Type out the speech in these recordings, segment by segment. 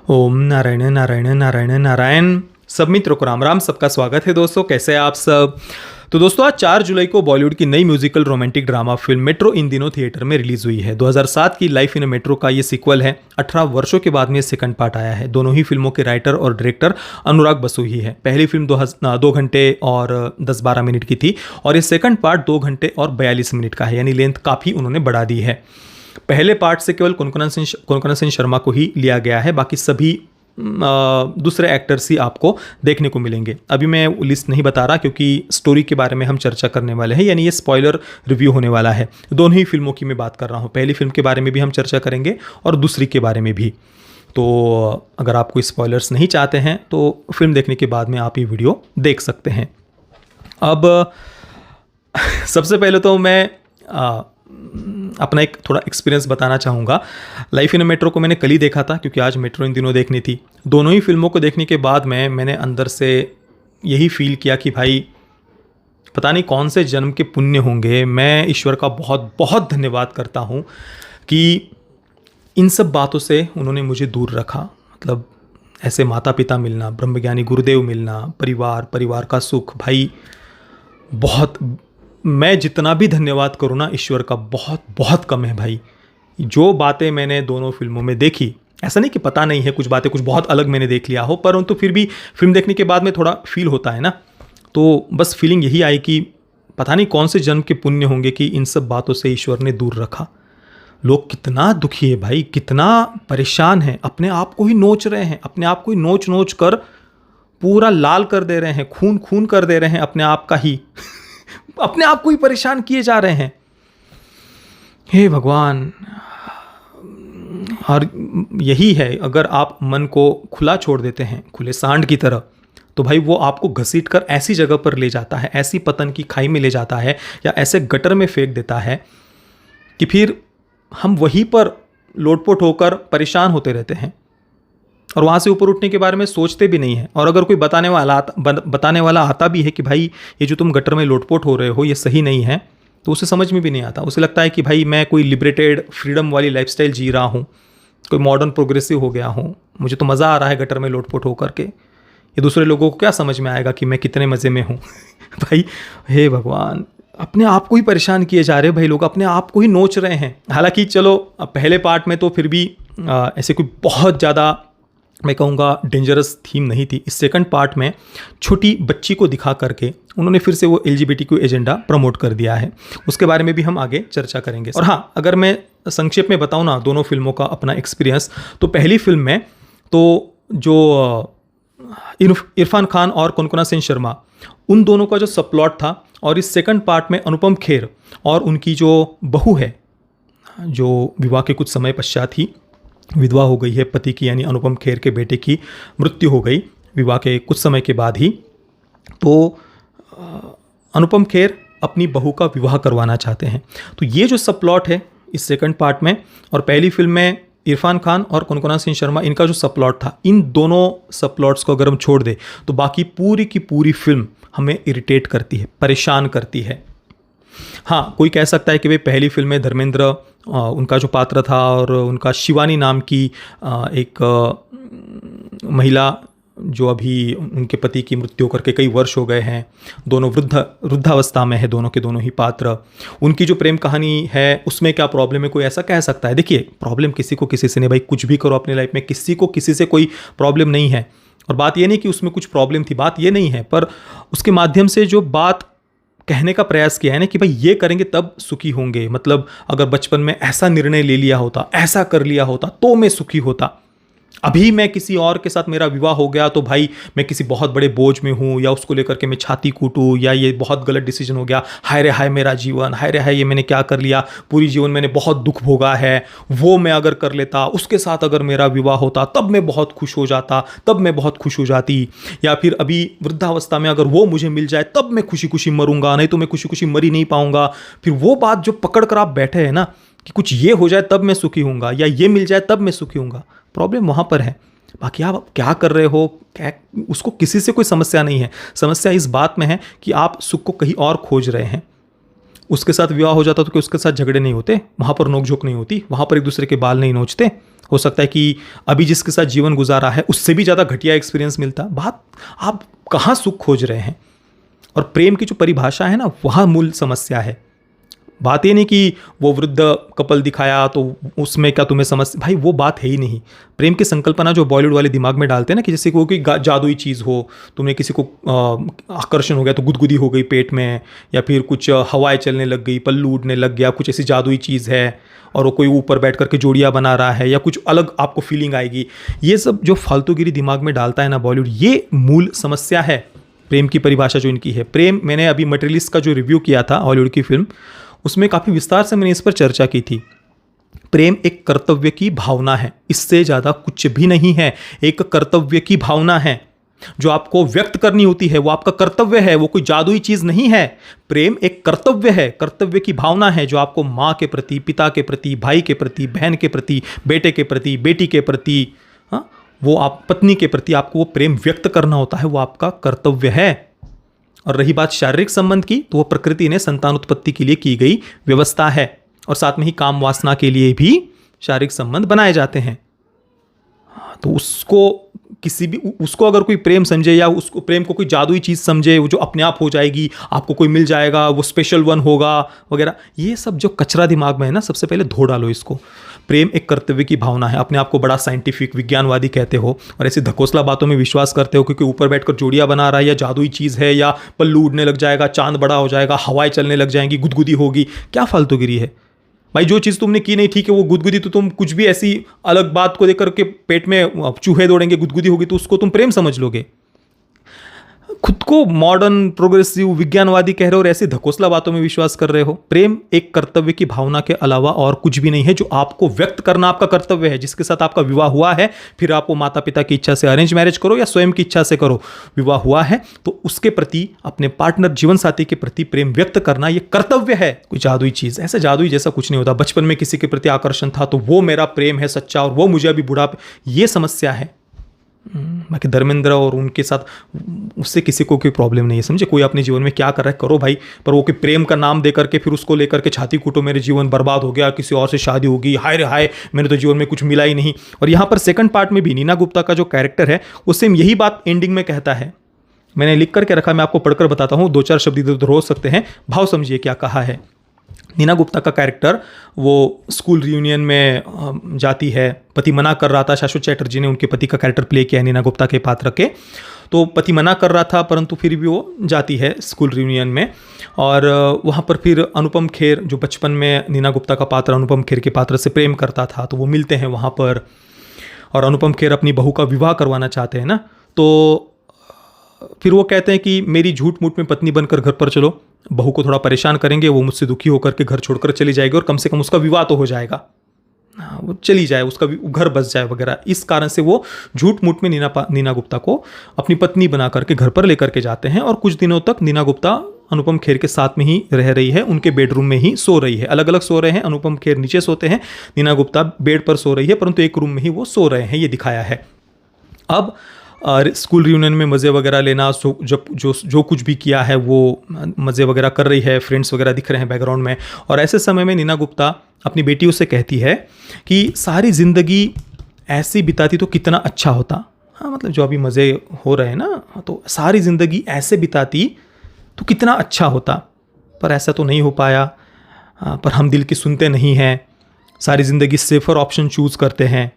ओम नारायण नारायण नारायण नारायण। सब मित्रों को राम राम। सबका स्वागत है दोस्तों, कैसे हैं आप सब। तो दोस्तों आज 4 जुलाई को बॉलीवुड की नई musical romantic drama film Metro In Dino theatre में रिलीज हुई है। 2007 की लाइफ इन अ मेट्रो का ये सीक्वल है। 18 वर्षों के बाद में सेकंड पार्ट आया है। दोनों ही फिल्मों के राइटर और डायरेक्टर अनुराग बसु ही है। पहली फिल्म 2 घंटे और 10-12 मिनट की थी और ये सेकंड पार्ट 2 घंटे और 42 मिनट का है, यानी लेंथ काफ़ी उन्होंने बढ़ा दी है। पहले पार्ट से केवल कोनकना सेन शर्मा को ही लिया गया है, बाकी सभी दूसरे एक्टर्स ही आपको देखने को मिलेंगे। अभी मैं लिस्ट नहीं बता रहा क्योंकि स्टोरी के बारे में हम चर्चा करने वाले हैं, यानी ये स्पॉइलर रिव्यू होने वाला है। दोनों ही फिल्मों की मैं बात कर रहा हूँ। पहली फिल्म के बारे में भी हम चर्चा करेंगे और दूसरी के बारे में भी। तो अगर आप कोई स्पॉयलर्स नहीं चाहते हैं तो फिल्म देखने के बाद में आप ये वीडियो देख सकते हैं। अब सबसे पहले तो मैं अपना एक थोड़ा एक्सपीरियंस बताना चाहूँगा। लाइफ इन अ मेट्रो को मैंने कल ही देखा था क्योंकि आज मेट्रो इन दिनों देखनी थी। दोनों ही फिल्मों को देखने के बाद मैंने अंदर से यही फील किया कि भाई पता नहीं कौन से जन्म के पुण्य होंगे। मैं ईश्वर का बहुत बहुत धन्यवाद करता हूँ कि इन सब बातों से उन्होंने मुझे दूर रखा। मतलब ऐसे माता पिता मिलना, ब्रह्मज्ञानी गुरुदेव मिलना, परिवार का सुख, भाई बहुत, मैं जितना भी धन्यवाद करूँ ना ईश्वर का, बहुत बहुत कम है भाई। जो बातें मैंने दोनों फिल्मों में देखी, ऐसा नहीं कि पता नहीं है, कुछ बातें कुछ बहुत अलग मैंने देख लिया हो, परंतु फिर भी फिल्म देखने के बाद में थोड़ा फील होता है ना। तो बस फीलिंग यही आई कि पता नहीं कौन से जन्म के पुण्य होंगे कि इन सब बातों से ईश्वर ने दूर रखा। लोग कितना दुखी है भाई, कितना परेशान है, अपने आप को ही नोच रहे हैं, अपने आप को ही नोच नोच कर पूरा लाल कर दे रहे हैं, खून खून कर दे रहे हैं अपने आप का ही अपने आप को ही परेशान किए जा रहे हैं। हे भगवान। और यही है, अगर आप मन को खुला छोड़ देते हैं, खुले सांड की तरह, तो भाई वो आपको घसीट कर ऐसी जगह पर ले जाता है, ऐसी पतन की खाई में ले जाता है या ऐसे गटर में फेंक देता है कि फिर हम वहीं पर लोटपोट होकर परेशान होते रहते हैं और वहाँ से ऊपर उठने के बारे में सोचते भी नहीं है। और अगर कोई बताने वाला आता भी है कि भाई ये जो तुम गटर में लोटपोट हो रहे हो ये सही नहीं है, तो उसे समझ में भी नहीं आता। उसे लगता है कि भाई मैं कोई लिबरेटेड फ्रीडम वाली लाइफस्टाइल जी रहा हूँ, कोई मॉडर्न प्रोग्रेसिव हो गया हूँ, मुझे तो मज़ा आ रहा है गटर में लोटपोट होकर के। ये दूसरे लोगों को क्या समझ में आएगा कि मैं कितने मज़े में हूँ भाई हे भगवान, अपने आप को ही परेशान किए जा रहे हैं भाई लोग, अपने आप को ही नोच रहे हैं। हालांकि चलो पहले पार्ट में तो फिर भी ऐसे कोई बहुत ज़्यादा मैं कहूँगा डेंजरस थीम नहीं थी। इस सेकंड पार्ट में छोटी बच्ची को दिखा करके उन्होंने फिर से वो LGBTQ एजेंडा प्रमोट कर दिया है। उसके बारे में भी हम आगे चर्चा करेंगे। और हाँ, अगर मैं संक्षेप में बताऊँ ना दोनों फिल्मों का अपना एक्सपीरियंस, तो पहली फिल्म में तो जो इरफान खान और कोनकना सेन शर्मा, उन दोनों का जो सबप्लॉट था, और इस सेकंड पार्ट में अनुपम खेर और उनकी जो बहू है, जो विवाह के कुछ समय पश्चात ही विधवा हो गई है, पति की यानी अनुपम खेर के बेटे की मृत्यु हो गई विवाह के कुछ समय के बाद ही। तो अनुपम खेर अपनी बहू का विवाह करवाना चाहते हैं। तो ये जो सब प्लॉट है इस सेकंड पार्ट में, और पहली फिल्म में इरफान खान और कोनकना सेन शर्मा, इनका जो सब प्लॉट था, इन दोनों सब प्लॉट्स को अगर हम छोड़ दें तो बाकी पूरी की पूरी फिल्म हमें इरिटेट करती है, परेशान करती है। हाँ, कोई कह सकता है कि भाई पहली फिल्म में धर्मेंद्र उनका जो पात्र था और उनका शिवानी नाम की एक महिला, जो अभी उनके पति की मृत्यु करके कई वर्ष हो गए हैं, दोनों वृद्धावस्था में है दोनों के दोनों ही पात्र, उनकी जो प्रेम कहानी है उसमें क्या प्रॉब्लम है, कोई ऐसा कह सकता है। देखिए, प्रॉब्लम किसी को किसी से नहीं भाई, कुछ भी करो अपनी लाइफ में, किसी को किसी से कोई प्रॉब्लम नहीं है। और बात ये नहीं कि उसमें कुछ प्रॉब्लम थी, बात ये नहीं है, पर उसके माध्यम से जो बात कहने का प्रयास किया है ना कि भाई ये करेंगे तब सुखी होंगे। मतलब अगर बचपन में ऐसा निर्णय ले लिया होता, ऐसा कर लिया होता तो मैं सुखी होता। अभी मैं किसी और के साथ मेरा विवाह हो गया तो भाई मैं किसी बहुत बड़े बोझ में हूँ, या उसको लेकर के मैं छाती कूटूँ, या ये बहुत गलत डिसीजन हो गया, हाय रे हाय मेरा जीवन, हाय रे हाय ये मैंने क्या कर लिया, पूरी जीवन मैंने बहुत दुख भोगा है, वो मैं अगर कर लेता, उसके साथ अगर मेरा विवाह होता तब मैं बहुत खुश हो जाता, तब मैं बहुत खुश हो जाती, या फिर अभी वृद्धावस्था में अगर वो मुझे मिल जाए तब मैं खुशी खुशी मरूंगा, नहीं तो मैं खुशी खुशी मर ही नहीं पाऊंगा। फिर वो बात जो पकड़ कर आप बैठे हैं ना कि कुछ ये हो जाए तब मैं सुखी हूँगा, या ये मिल जाए तब मैं सुखी हूँगा, प्रॉब्लम वहाँ पर है। बाकी आप क्या कर रहे हो, क्या, उसको किसी से कोई समस्या नहीं है। समस्या इस बात में है कि आप सुख को कहीं और खोज रहे हैं। उसके साथ विवाह हो जाता तो कि उसके साथ झगड़े नहीं होते, वहाँ पर नोकझोंक नहीं होती, वहाँ पर एक दूसरे के बाल नहीं नोचते, हो सकता है कि अभी जिसके साथ जीवन गुजारा है उससे भी ज़्यादा घटिया एक्सपीरियंस मिलता। बात आप कहाँ सुख खोज रहे हैं? और प्रेम की जो परिभाषा है ना, वहाँ मूल समस्या है। बात ये नहीं कि वो वृद्ध कपल दिखाया तो उसमें क्या तुम्हें समझ, भाई वो बात है ही नहीं। प्रेम की संकल्पना जो बॉलीवुड वाले दिमाग में डालते हैं ना, कि जैसे कोई जादुई चीज़ हो, तुमने किसी को आकर्षण हो गया तो गुदगुदी हो गई पेट में, या फिर कुछ हवाएं चलने लग गई, पल्लू उड़ने लग गया, कुछ ऐसी जादुई चीज़ है और वो कोई ऊपर बैठ करके जोड़ियाँ बना रहा है, या कुछ अलग आपको फीलिंग आएगी। ये सब जो फालतूगिरी दिमाग में डालता है ना बॉलीवुड, ये मूल समस्या है प्रेम की परिभाषा जो इनकी है। प्रेम, मैंने अभी मटेरियलिस्ट का जो रिव्यू किया था हॉलीवुड की फिल्म, उसमें काफ़ी विस्तार से मैंने इस पर चर्चा की थी। प्रेम एक कर्तव्य की भावना है, इससे ज़्यादा कुछ भी नहीं है। एक कर्तव्य की भावना है जो आपको व्यक्त करनी होती है, वो आपका कर्तव्य है, वो कोई जादुई चीज़ नहीं है। प्रेम एक कर्तव्य है, कर्तव्य की भावना है जो आपको माँ के प्रति, पिता के प्रति, भाई के प्रति, बहन के प्रति, बेटे के प्रति, बेटी के प्रति, हाँ, वो आप पत्नी के प्रति आपको वो प्रेम व्यक्त करना होता है, वो आपका कर्तव्य है। और रही बात शारीरिक संबंध की, तो वो प्रकृति ने संतान उत्पत्ति के लिए की गई व्यवस्था है, और साथ में ही काम वासना के लिए भी शारीरिक संबंध बनाए जाते हैं। तो उसको किसी भी, उसको अगर कोई प्रेम समझे, या उसको प्रेम को कोई जादुई चीज़ समझे, वो जो अपने आप हो जाएगी, आपको कोई मिल जाएगा, वो स्पेशल वन होगा वगैरह, ये सब जो कचरा दिमाग में है ना, सबसे पहले धो डालो इसको। प्रेम एक कर्तव्य की भावना है। अपने आप को बड़ा साइंटिफिक विज्ञानवादी कहते हो और ऐसी धकोसला बातों में विश्वास करते हो क्योंकि ऊपर बैठकर जोड़ियाँ बना रहा है, या जादुई चीज़ है, या पल्लू उड़ने लग जाएगा, चांद बड़ा हो जाएगा, हवाएं चलने लग जाएंगी, गुदगुदी होगी। क्या फालतूगिरी है भाई? जो चीज़ तुमने की नहीं, ठीक है वो गुदगुदी, तो तुम कुछ भी ऐसी अलग बात को लेकर के पेट में चूहे दौड़ेंगे, गुदगुदी होगी, तो उसको तुम प्रेम समझ लोगे। खुद को मॉडर्न प्रोग्रेसिव विज्ञानवादी कह रहे हो और ऐसी धकोसला बातों में विश्वास कर रहे हो। प्रेम एक कर्तव्य की भावना के अलावा और कुछ भी नहीं है, जो आपको व्यक्त करना आपका कर्तव्य है। जिसके साथ आपका विवाह हुआ है, फिर आप वो माता पिता की इच्छा से अरेंज मैरिज करो या स्वयं की इच्छा से करो, विवाह हुआ है तो उसके प्रति, अपने पार्टनर जीवन साथी के प्रति प्रेम व्यक्त करना ये कर्तव्य है। कोई जादुई चीज़, ऐसा जादुई जैसा कुछ नहीं होता। बचपन में किसी के प्रति आकर्षण था तो वो मेरा प्रेम है सच्चा, और वो मुझे अभी बुढ़ापे, ये समस्या है। बाकी धर्मेंद्र और उनके साथ, उससे किसी को कोई प्रॉब्लम नहीं है, समझे। कोई अपने जीवन में क्या कर रहा है करो भाई, पर वो कोई प्रेम का नाम दे करके फिर उसको लेकर के छाती कूटो, मेरे जीवन बर्बाद हो गया, किसी और से शादी होगी, हाय रे हाय, मैंने तो जीवन में कुछ मिला ही नहीं। और यहाँ पर सेकंड पार्ट में भी नीना गुप्ता का जो कैरेक्टर है वो सेम यही बात एंडिंग में कहता है। मैंने लिख करके रखा, मैं आपको पढ़कर बताता हूँ, 2-4 शब्द इधर उधर हो सकते हैं, भाव समझिए क्या कहा है। नीना गुप्ता का कैरेक्टर, वो स्कूल रियूनियन में जाती है, पति मना कर रहा था, शाश्वत चैटर्जी ने उनके पति का कैरेक्टर प्ले किया है नीना गुप्ता के पात्र के। तो पति मना कर रहा था परंतु फिर भी वो जाती है स्कूल रियूनियन में, और वहाँ पर फिर अनुपम खेर, जो बचपन में नीना गुप्ता का पात्र अनुपम खेर के पात्र से प्रेम करता था, तो वो मिलते हैं वहाँ पर, और अनुपम खेर अपनी बहू का विवाह करवाना चाहते हैं ना। तो फिर वो कहते हैं कि मेरी झूठ मूठ में पत्नी बनकर घर पर चलो, बहू को थोड़ा परेशान करेंगे, वो मुझसे दुखी होकर के घर छोड़कर चली जाएगी और कम से कम उसका विवाह तो हो जाएगा, वो चली जाए, उसका घर बस जाए वगैरह। इस कारण से वो झूठ मूठ में नीना गुप्ता को अपनी पत्नी बना करके घर पर लेकर के जाते हैं, और कुछ दिनों तक नीना गुप्ता अनुपम खेर के साथ में ही रह रही है, उनके बेडरूम में ही सो रही है। अलग अलग सो रहे हैं, अनुपम खेर नीचे सोते हैं, नीना गुप्ता बेड पर सो रही है, परंतु एक रूम में ही वो सो रहे हैं, ये दिखाया है। अब स्कूल रियूनियन में मज़े वगैरह लेना, जब जो कुछ भी किया है वो मज़े वगैरह कर रही है, फ्रेंड्स वगैरह दिख रहे हैं बैकग्राउंड में, और ऐसे समय में नीना गुप्ता अपनी बेटियों से कहती है कि सारी ज़िंदगी ऐसी बिताती तो कितना अच्छा होता। हाँ, मतलब जो अभी मज़े हो रहे हैं ना, तो सारी ज़िंदगी ऐसे बिताती तो कितना अच्छा होता, पर ऐसा तो नहीं हो पाया। पर हम दिल की सुनते नहीं हैं, सारी ज़िंदगी सेफर ऑप्शन चूज़ करते हैं,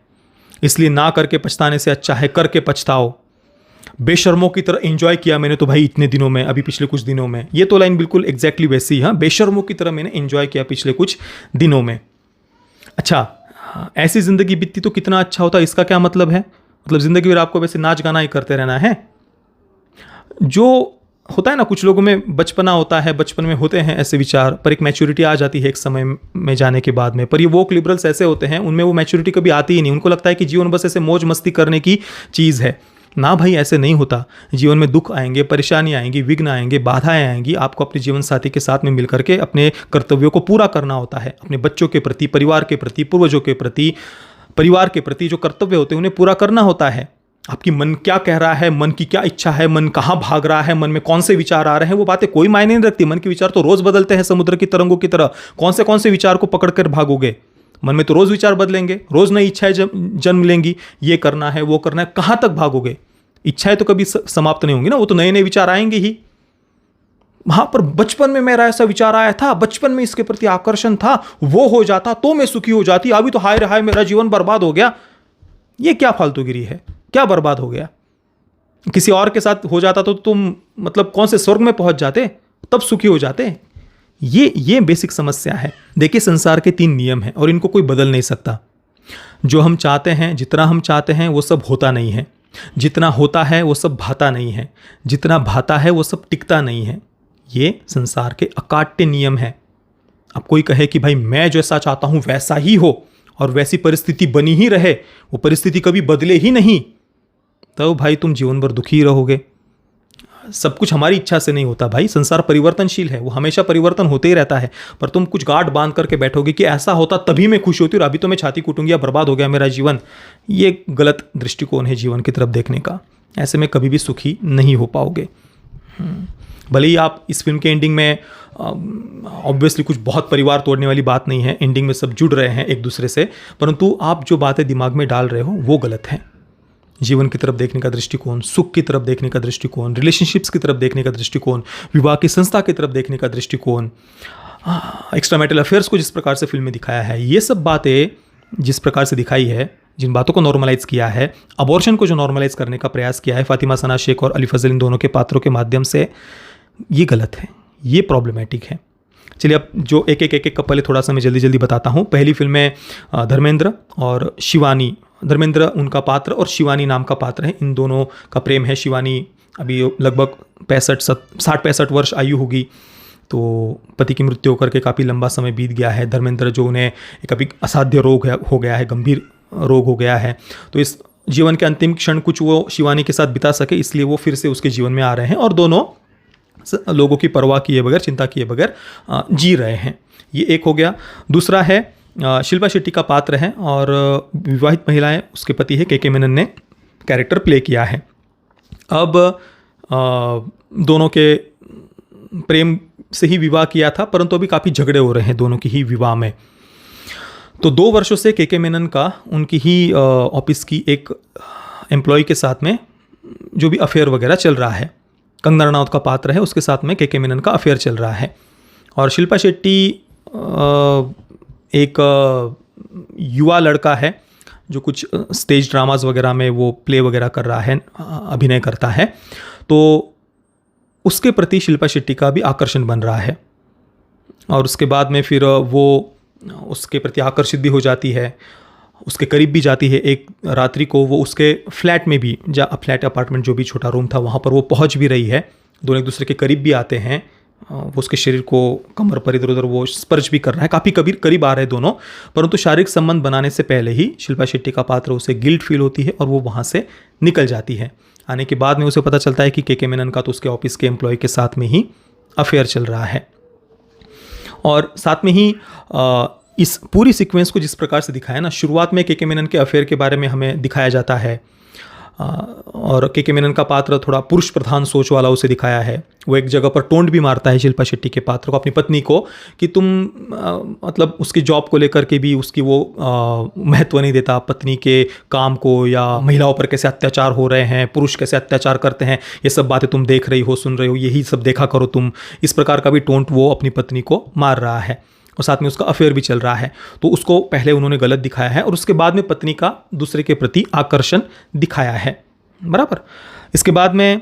इसलिए ना करके पछताने से अच्छा है करके पछताओ। बेशर्मों की तरह एंजॉय किया मैंने तो भाई इतने दिनों में, अभी पिछले कुछ दिनों में। ये तो लाइन बिल्कुल एग्जैक्टली वैसी, हाँ, बेशर्मों की तरह मैंने एंजॉय किया पिछले कुछ दिनों में। अच्छा, ऐसी ज़िंदगी बीतती तो कितना अच्छा होता, इसका क्या मतलब है? मतलब ज़िंदगी भर आपको वैसे नाच गाना ही करते रहना है? जो होता है ना, कुछ लोगों में बचपना होता है, बचपन में होते हैं ऐसे विचार, पर एक मैच्योरिटी आ जाती है एक समय में जाने के बाद में। पर ये वोक लिबरल्स ऐसे होते हैं, उनमें वो मैच्योरिटी कभी आती ही नहीं। उनको लगता है कि जीवन बस ऐसे मौज मस्ती करने की चीज़ है। ना भाई, ऐसे नहीं होता। जीवन में दुख आएंगे, परेशानी आएंगी, विघ्न आएंगे, बाधाएं आएंगी। आपको अपने जीवन साथी के साथ में मिलकर के अपने कर्तव्यों को पूरा करना होता है। अपने बच्चों के प्रति, परिवार के प्रति, पूर्वजों के प्रति, परिवार के प्रति जो कर्तव्य होते हैं उन्हें पूरा करना होता है। आपकी मन क्या कह रहा है, मन की क्या इच्छा है, मन कहाँ भाग रहा है, मन में कौन से विचार आ रहे हैं, वो बातें कोई मायने नहीं रखती। मन के विचार तो रोज बदलते हैं समुद्र की तरंगों की तरह। कौन से विचार को पकड़ कर भागोगे? मन में तो रोज़ विचार बदलेंगे, रोज़ नई इच्छाएं जन्म लेंगी, ये करना है वो करना है, कहाँ तक भागोगे? इच्छाएं तो कभी समाप्त नहीं होंगी ना, वो तो नए नए विचार आएंगे ही। हाँ, पर बचपन में मेरा ऐसा विचार आया था, बचपन में इसके प्रति आकर्षण था, वो हो जाता तो मैं सुखी हो जाती, अभी तो हाय रे हाय मेरा जीवन बर्बाद हो गया। ये क्या फालतूगिरी है? क्या बर्बाद हो गया? किसी और के साथ हो जाता तो तुम मतलब कौन से स्वर्ग में पहुंच जाते, तब सुखी हो जाते। ये बेसिक समस्या है। देखिए, संसार के 3 नियम हैं और इनको कोई बदल नहीं सकता। जो हम चाहते हैं, जितना हम चाहते हैं वो सब होता नहीं है, जितना होता है वो सब भाता नहीं है, जितना भाता है वो सब टिकता नहीं है। ये संसार के अकाट्य नियम है। अब कोई कहे कि भाई मैं जैसा चाहता हूं वैसा ही हो और वैसी परिस्थिति बनी ही रहे, वो परिस्थिति कभी बदले ही नहीं, तो भाई तुम जीवन भर दुखी रहोगे। सब कुछ हमारी इच्छा से नहीं होता भाई, संसार परिवर्तनशील है, वो हमेशा परिवर्तन होते ही रहता है। पर तुम कुछ गांठ बांध करके बैठोगे कि ऐसा होता तभी मैं खुश होती और अभी तो मैं छाती कूटूंगी या बर्बाद हो गया मेरा जीवन। ये गलत दृष्टिकोण है जीवन की तरफ देखने का। ऐसे में कभी भी सुखी नहीं हो पाओगे। भले ही आप इस फिल्म के एंडिंग में ऑब्वियसली कुछ बहुत परिवार तोड़ने वाली बात नहीं है, एंडिंग में सब जुड़ रहे हैं एक दूसरे से, परंतु आप जो बातें दिमाग में डाल रहे हो वो गलत है। जीवन की तरफ देखने का दृष्टिकोण, सुख की तरफ देखने का दृष्टिकोण, रिलेशनशिप्स की तरफ देखने का दृष्टिकोण, विवाह की संस्था की तरफ देखने का दृष्टिकोण, एक्स्ट्रा मैरिटल अफेयर्स को जिस प्रकार से फिल्म में दिखाया है, ये सब बातें जिस प्रकार से दिखाई है, जिन बातों को नॉर्मलाइज किया है, अबॉर्शन को जो नॉर्मलाइज करने का प्रयास किया है फातिमा सना शेख और अली फजल इन दोनों के पात्रों के माध्यम से, ये गलत है, ये प्रॉब्लमैटिक है। चलिए अब जो एक एक कपल है थोड़ा सा मैं जल्दी जल्दी बताता हूँ। पहली फिल्म में धर्मेंद्र और शिवानी, धर्मेंद्र उनका पात्र और शिवानी नाम का पात्र है, इन दोनों का प्रेम है। शिवानी अभी लगभग 60-65 वर्ष आयु होगी, तो पति की मृत्यु होकर के काफ़ी लंबा समय बीत गया है। धर्मेंद्र जो उन्हें एक अभी असाध्य रोग हो गया है, गंभीर रोग हो गया है, तो इस जीवन के अंतिम क्षण कुछ वो शिवानी के साथ बिता सके, इसलिए वो फिर से उसके जीवन में आ रहे हैं और दोनों लोगों की परवाह किए बगैर, चिंता किए बगैर जी रहे हैं। ये एक हो गया। दूसरा है शिल्पा शेट्टी का पात्र है और विवाहित महिलाएं उसके पति है, के मेनन ने कैरेक्टर प्ले किया है। अब दोनों के प्रेम से ही विवाह किया था, परंतु अभी काफ़ी झगड़े हो रहे हैं दोनों की ही विवाह में। तो 2 वर्षों से के मेनन का उनकी ही ऑफिस की एक एम्प्लॉय के साथ में जो भी अफेयर वगैरह चल रहा है, कंगना रनौत का पात्र है, उसके साथ में के मेनन का अफेयर चल रहा है। और शिल्पा शेट्टी एक युवा लड़का है जो कुछ स्टेज ड्रामाज वगैरह में वो प्ले वगैरह कर रहा है, अभिनय करता है, तो उसके प्रति शिल्पा शेट्टी का भी आकर्षण बन रहा है। और उसके बाद में फिर वो उसके प्रति आकर्षित भी हो जाती है, उसके करीब भी जाती है। एक रात्रि को वो उसके फ्लैट में भी, फ्लैट अपार्टमेंट जो भी छोटा रूम था वहाँ पर वो पहुँच भी रही है, दोनों एक दूसरे के करीब भी आते हैं, वो उसके शरीर को कमर पर इधर उधर वो स्पर्श भी कर रहा है, काफ़ी करीब आ रहे हैं दोनों। परंतु शारीरिक संबंध बनाने से पहले ही शिल्पा शेट्टी का पात्र उसे गिल्ट फील होती है और वो वहाँ से निकल जाती है। आने के बाद में उसे पता चलता है कि के मेनन का तो उसके ऑफिस के एम्प्लॉय के साथ में ही अफेयर चल रहा है। और साथ में ही इस पूरी सीक्वेंस को जिस प्रकार से दिखाया ना, शुरुआत में के मेनन के अफेयर के बारे में हमें दिखाया जाता है और के मेनन का पात्र थोड़ा पुरुष प्रधान सोच वाला उसे दिखाया है। वो एक जगह पर टोंट भी मारता है शिल्पा शेट्टी के पात्र को, अपनी पत्नी को, कि तुम मतलब उसकी जॉब को लेकर के भी उसकी वो महत्व नहीं देता, पत्नी के काम को या महिलाओं पर कैसे अत्याचार हो रहे हैं, पुरुष कैसे अत्याचार करते हैं, ये सब बातें तुम देख रही हो, सुन रही हो, यही सब देखा करो तुम। इस प्रकार का भी टोंट वो अपनी पत्नी को मार रहा है और साथ में उसका अफेयर भी चल रहा है। तो उसको पहले उन्होंने गलत दिखाया है और उसके बाद में पत्नी का दूसरे के प्रति आकर्षण दिखाया है, बराबर। इसके बाद में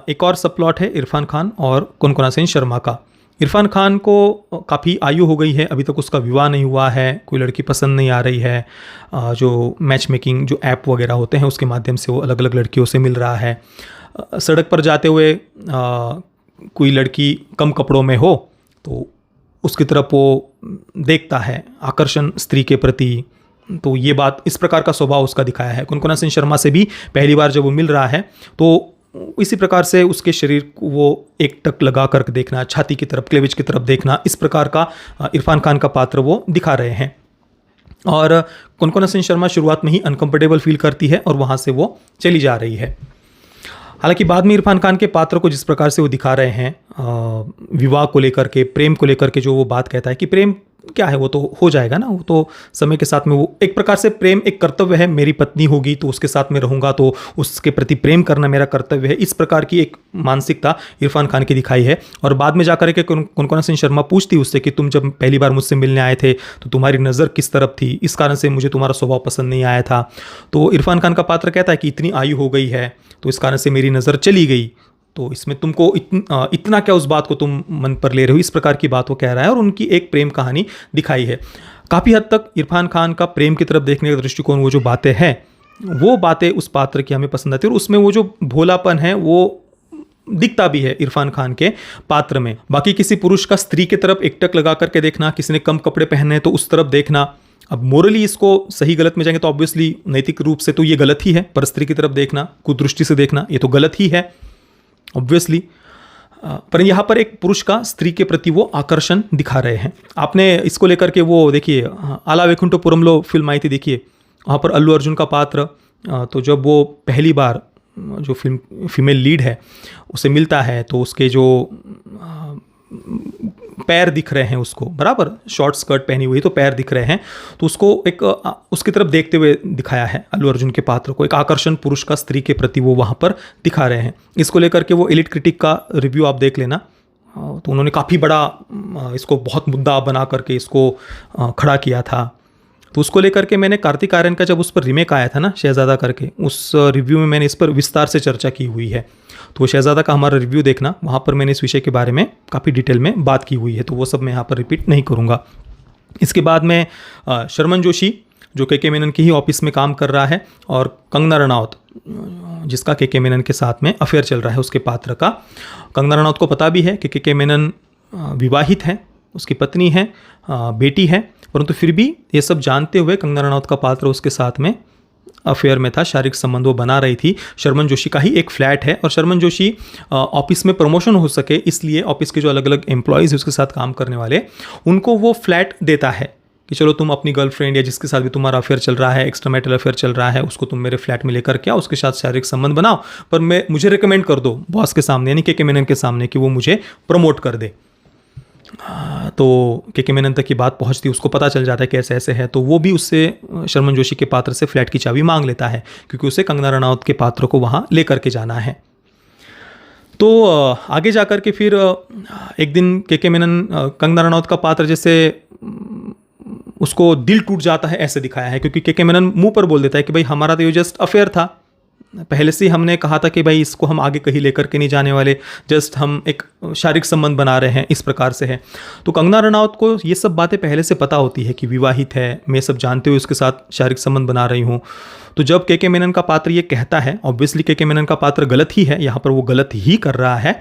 एक और सब प्लॉट है इरफान खान और कोनकोना सेन शर्मा का। इरफान खान को काफ़ी आयु हो गई है, अभी तक उसका विवाह नहीं हुआ है, कोई लड़की पसंद नहीं आ रही है, जो मैच मेकिंग जो ऐप वगैरह होते हैं उसके माध्यम से वो अलग अलग लड़कियों से मिल रहा है। सड़क पर जाते हुए कोई लड़की कम कपड़ों में हो तो उसकी तरफ वो देखता है, आकर्षण स्त्री के प्रति। तो ये बात, इस प्रकार का स्वभाव उसका दिखाया है। कोनकोना सेन शर्मा से भी पहली बार जब वो मिल रहा है तो इसी प्रकार से उसके शरीर को वो एक टक लगा कर देखना, छाती की तरफ, क्लेविज की तरफ देखना, इस प्रकार का इरफान खान का पात्र वो दिखा रहे हैं। और कोनकोना सेन शर्मा शुरुआत में ही अनकंफर्टेबल फील करती है और वहाँ से वो चली जा रही है। हालांकि बाद में इरफान खान के पात्र को जिस प्रकार से वो दिखा रहे हैं, विवाह को लेकर के, प्रेम को लेकर के जो वो बात कहता है कि प्रेम क्या है, वो तो हो जाएगा ना, वो तो समय के साथ में, वो एक प्रकार से प्रेम एक कर्तव्य है, मेरी पत्नी होगी तो उसके साथ में रहूँगा तो उसके प्रति प्रेम करना मेरा कर्तव्य है, इस प्रकार की एक मानसिकता इरफान खान की दिखाई है। और बाद में जाकर के कनकना सेन शर्मा पूछती उससे कि तुम जब पहली बार मुझसे मिलने आए थे तो तुम्हारी नज़र किस तरफ थी, इस कारण से मुझे तुम्हारा स्वभाव पसंद नहीं आया था। तो इरफान खान का पात्र कहता है कि इतनी आयु हो गई है तो इस कारण से मेरी नज़र चली गई, तो इसमें तुमको इतना क्या उस बात को तुम मन पर ले रहे हो, इस प्रकार की बात वो कह रहा है। और उनकी एक प्रेम कहानी दिखाई है। काफ़ी हद तक इरफान खान का प्रेम की तरफ देखने का दृष्टिकोण, वो जो बातें हैं, वो बातें उस पात्र की हमें पसंद आती है, और उसमें वो जो भोलापन है वो दिखता भी है इरफान खान के पात्र में। बाकी किसी पुरुष का स्त्री की तरफ एकटक लगा करके देखना, किसी ने कम कपड़े पहने तो उस तरफ देखना, अब मोरली इसको सही गलत में जाएंगे तो ऑब्वियसली नैतिक रूप से तो ये गलत ही है, पर स्त्री की तरफ देखना, कुदृष्टि से देखना, ये तो गलत ही है ऑब्वियसली। पर यहाँ पर एक पुरुष का स्त्री के प्रति वो आकर्षण दिखा रहे हैं। आपने इसको लेकर के वो देखिए, आला वैकुंठपुरमलो फिल्म आई थी, देखिए वहाँ पर अल्लू अर्जुन का पात्र, तो जब वो पहली बार जो फीमेल लीड है उसे मिलता है तो उसके जो पैर दिख रहे हैं उसको, बराबर शॉर्ट स्कर्ट पहनी हुई तो पैर दिख रहे हैं, तो उसको एक उसकी तरफ देखते हुए दिखाया है अल्लू अर्जुन के पात्र को, एक आकर्षण पुरुष का स्त्री के प्रति वो वहाँ पर दिखा रहे हैं। इसको लेकर के वो एलिट क्रिटिक का रिव्यू आप देख लेना, तो उन्होंने काफ़ी बड़ा इसको बहुत मुद्दा बना करके इसको खड़ा किया था। तो उसको लेकर के मैंने कार्तिक आर्यन का जब उस पर रीमेक आया था ना शहजादा करके, उस रिव्यू में मैंने इस पर विस्तार से चर्चा की हुई है, तो शहजादा का हमारा रिव्यू देखना, वहाँ पर मैंने इस विषय के बारे में काफ़ी डिटेल में बात की हुई है, तो वो सब मैं यहाँ पर रिपीट नहीं करूँगा। इसके बाद में शर्मन जोशी जो के मेनन की ही ऑफिस में काम कर रहा है, और कंगना रनौत जिसका के मेनन के साथ में अफेयर चल रहा है उसके पात्र का। कंगना रनौत को पता भी है कि के मेनन विवाहित है, उसकी पत्नी है, बेटी है, परंतु फिर भी ये सब जानते हुए कंगना रनौत का पात्र उसके साथ में अफेयर में था, शारीरिक संबंध वो बना रही थी। शर्मन जोशी का ही एक फ्लैट है, और शर्मन जोशी ऑफिस में प्रमोशन हो सके इसलिए ऑफिस के जो अलग अलग एम्प्लॉयज़ हैं उसके साथ काम करने वाले, उनको वो फ्लैट देता है कि चलो तुम अपनी गर्लफ्रेंड या जिसके साथ भी तुम्हारा अफेयर चल रहा है, एक्स्ट्रा मैरिटल अफेयर चल रहा है, उसको तुम मेरे फ्लैट में लेकर के आओ, उसके साथ शारीरिक संबंध बनाओ, पर मुझे रिकमेंड कर दो बॉस के सामने, यानी के मेनन के सामने, कि वो मुझे प्रमोट कर दे। तो के मेनन तक की बात पहुंचती, उसको पता चल जाता है कि ऐसे ऐसे है, तो वो भी उससे शर्मन जोशी के पात्र से फ्लैट की चाबी मांग लेता है, क्योंकि उसे कंगना रनौत के पात्र को वहाँ लेकर के जाना है। तो आगे जाकर के फिर एक दिन के मेनन कंगना रनौत का पात्र जैसे उसको दिल टूट जाता है ऐसे दिखाया है, क्योंकि के मेनन मुंह पर बोल देता है कि भाई हमारा तो ये जस्ट अफेयर था, पहले से हमने कहा था कि भाई इसको हम आगे कहीं लेकर के नहीं जाने वाले, जस्ट हम एक शारीरिक संबंध बना रहे हैं, इस प्रकार से है। तो कंगना रनौत को ये सब बातें पहले से पता होती है कि विवाहित है, मैं सब जानते हुए उसके साथ शारीरिक संबंध बना रही हूँ। तो जब के मेनन का पात्र ये कहता है, ऑब्वियसली के मेनन का पात्र गलत ही है, यहाँ पर वो गलत ही कर रहा है,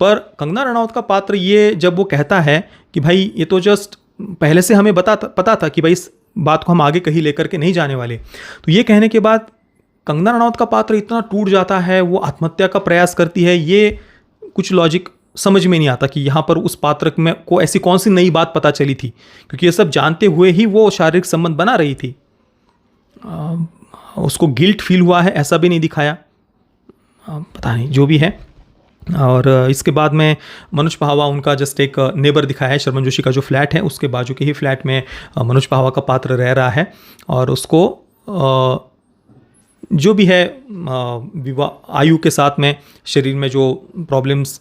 पर कंगना रनौत का पात्र ये जब वो कहता है कि भाई ये तो जस्ट पहले से हमें पता था कि भाई इस बात को हम आगे कहीं लेकर के नहीं जाने वाले, तो ये कहने के बाद कंगना रनौत का पात्र इतना टूट जाता है, वो आत्महत्या का प्रयास करती है। ये कुछ लॉजिक समझ में नहीं आता कि यहाँ पर उस पात्र में को ऐसी कौन सी नई बात पता चली थी, क्योंकि ये सब जानते हुए ही वो शारीरिक संबंध बना रही थी। उसको गिल्ट फील हुआ है ऐसा भी नहीं दिखाया, पता नहीं जो भी है। और इसके बाद में मनोज पहावा उनका जस्ट एक नेबर दिखाया है, शर्मन जोशी का जो फ्लैट है उसके बाजू के ही फ्लैट में मनोज पहावा का पात्र रह रहा है, और उसको जो भी है विवाह आयु के साथ में शरीर में जो प्रॉब्लम्स,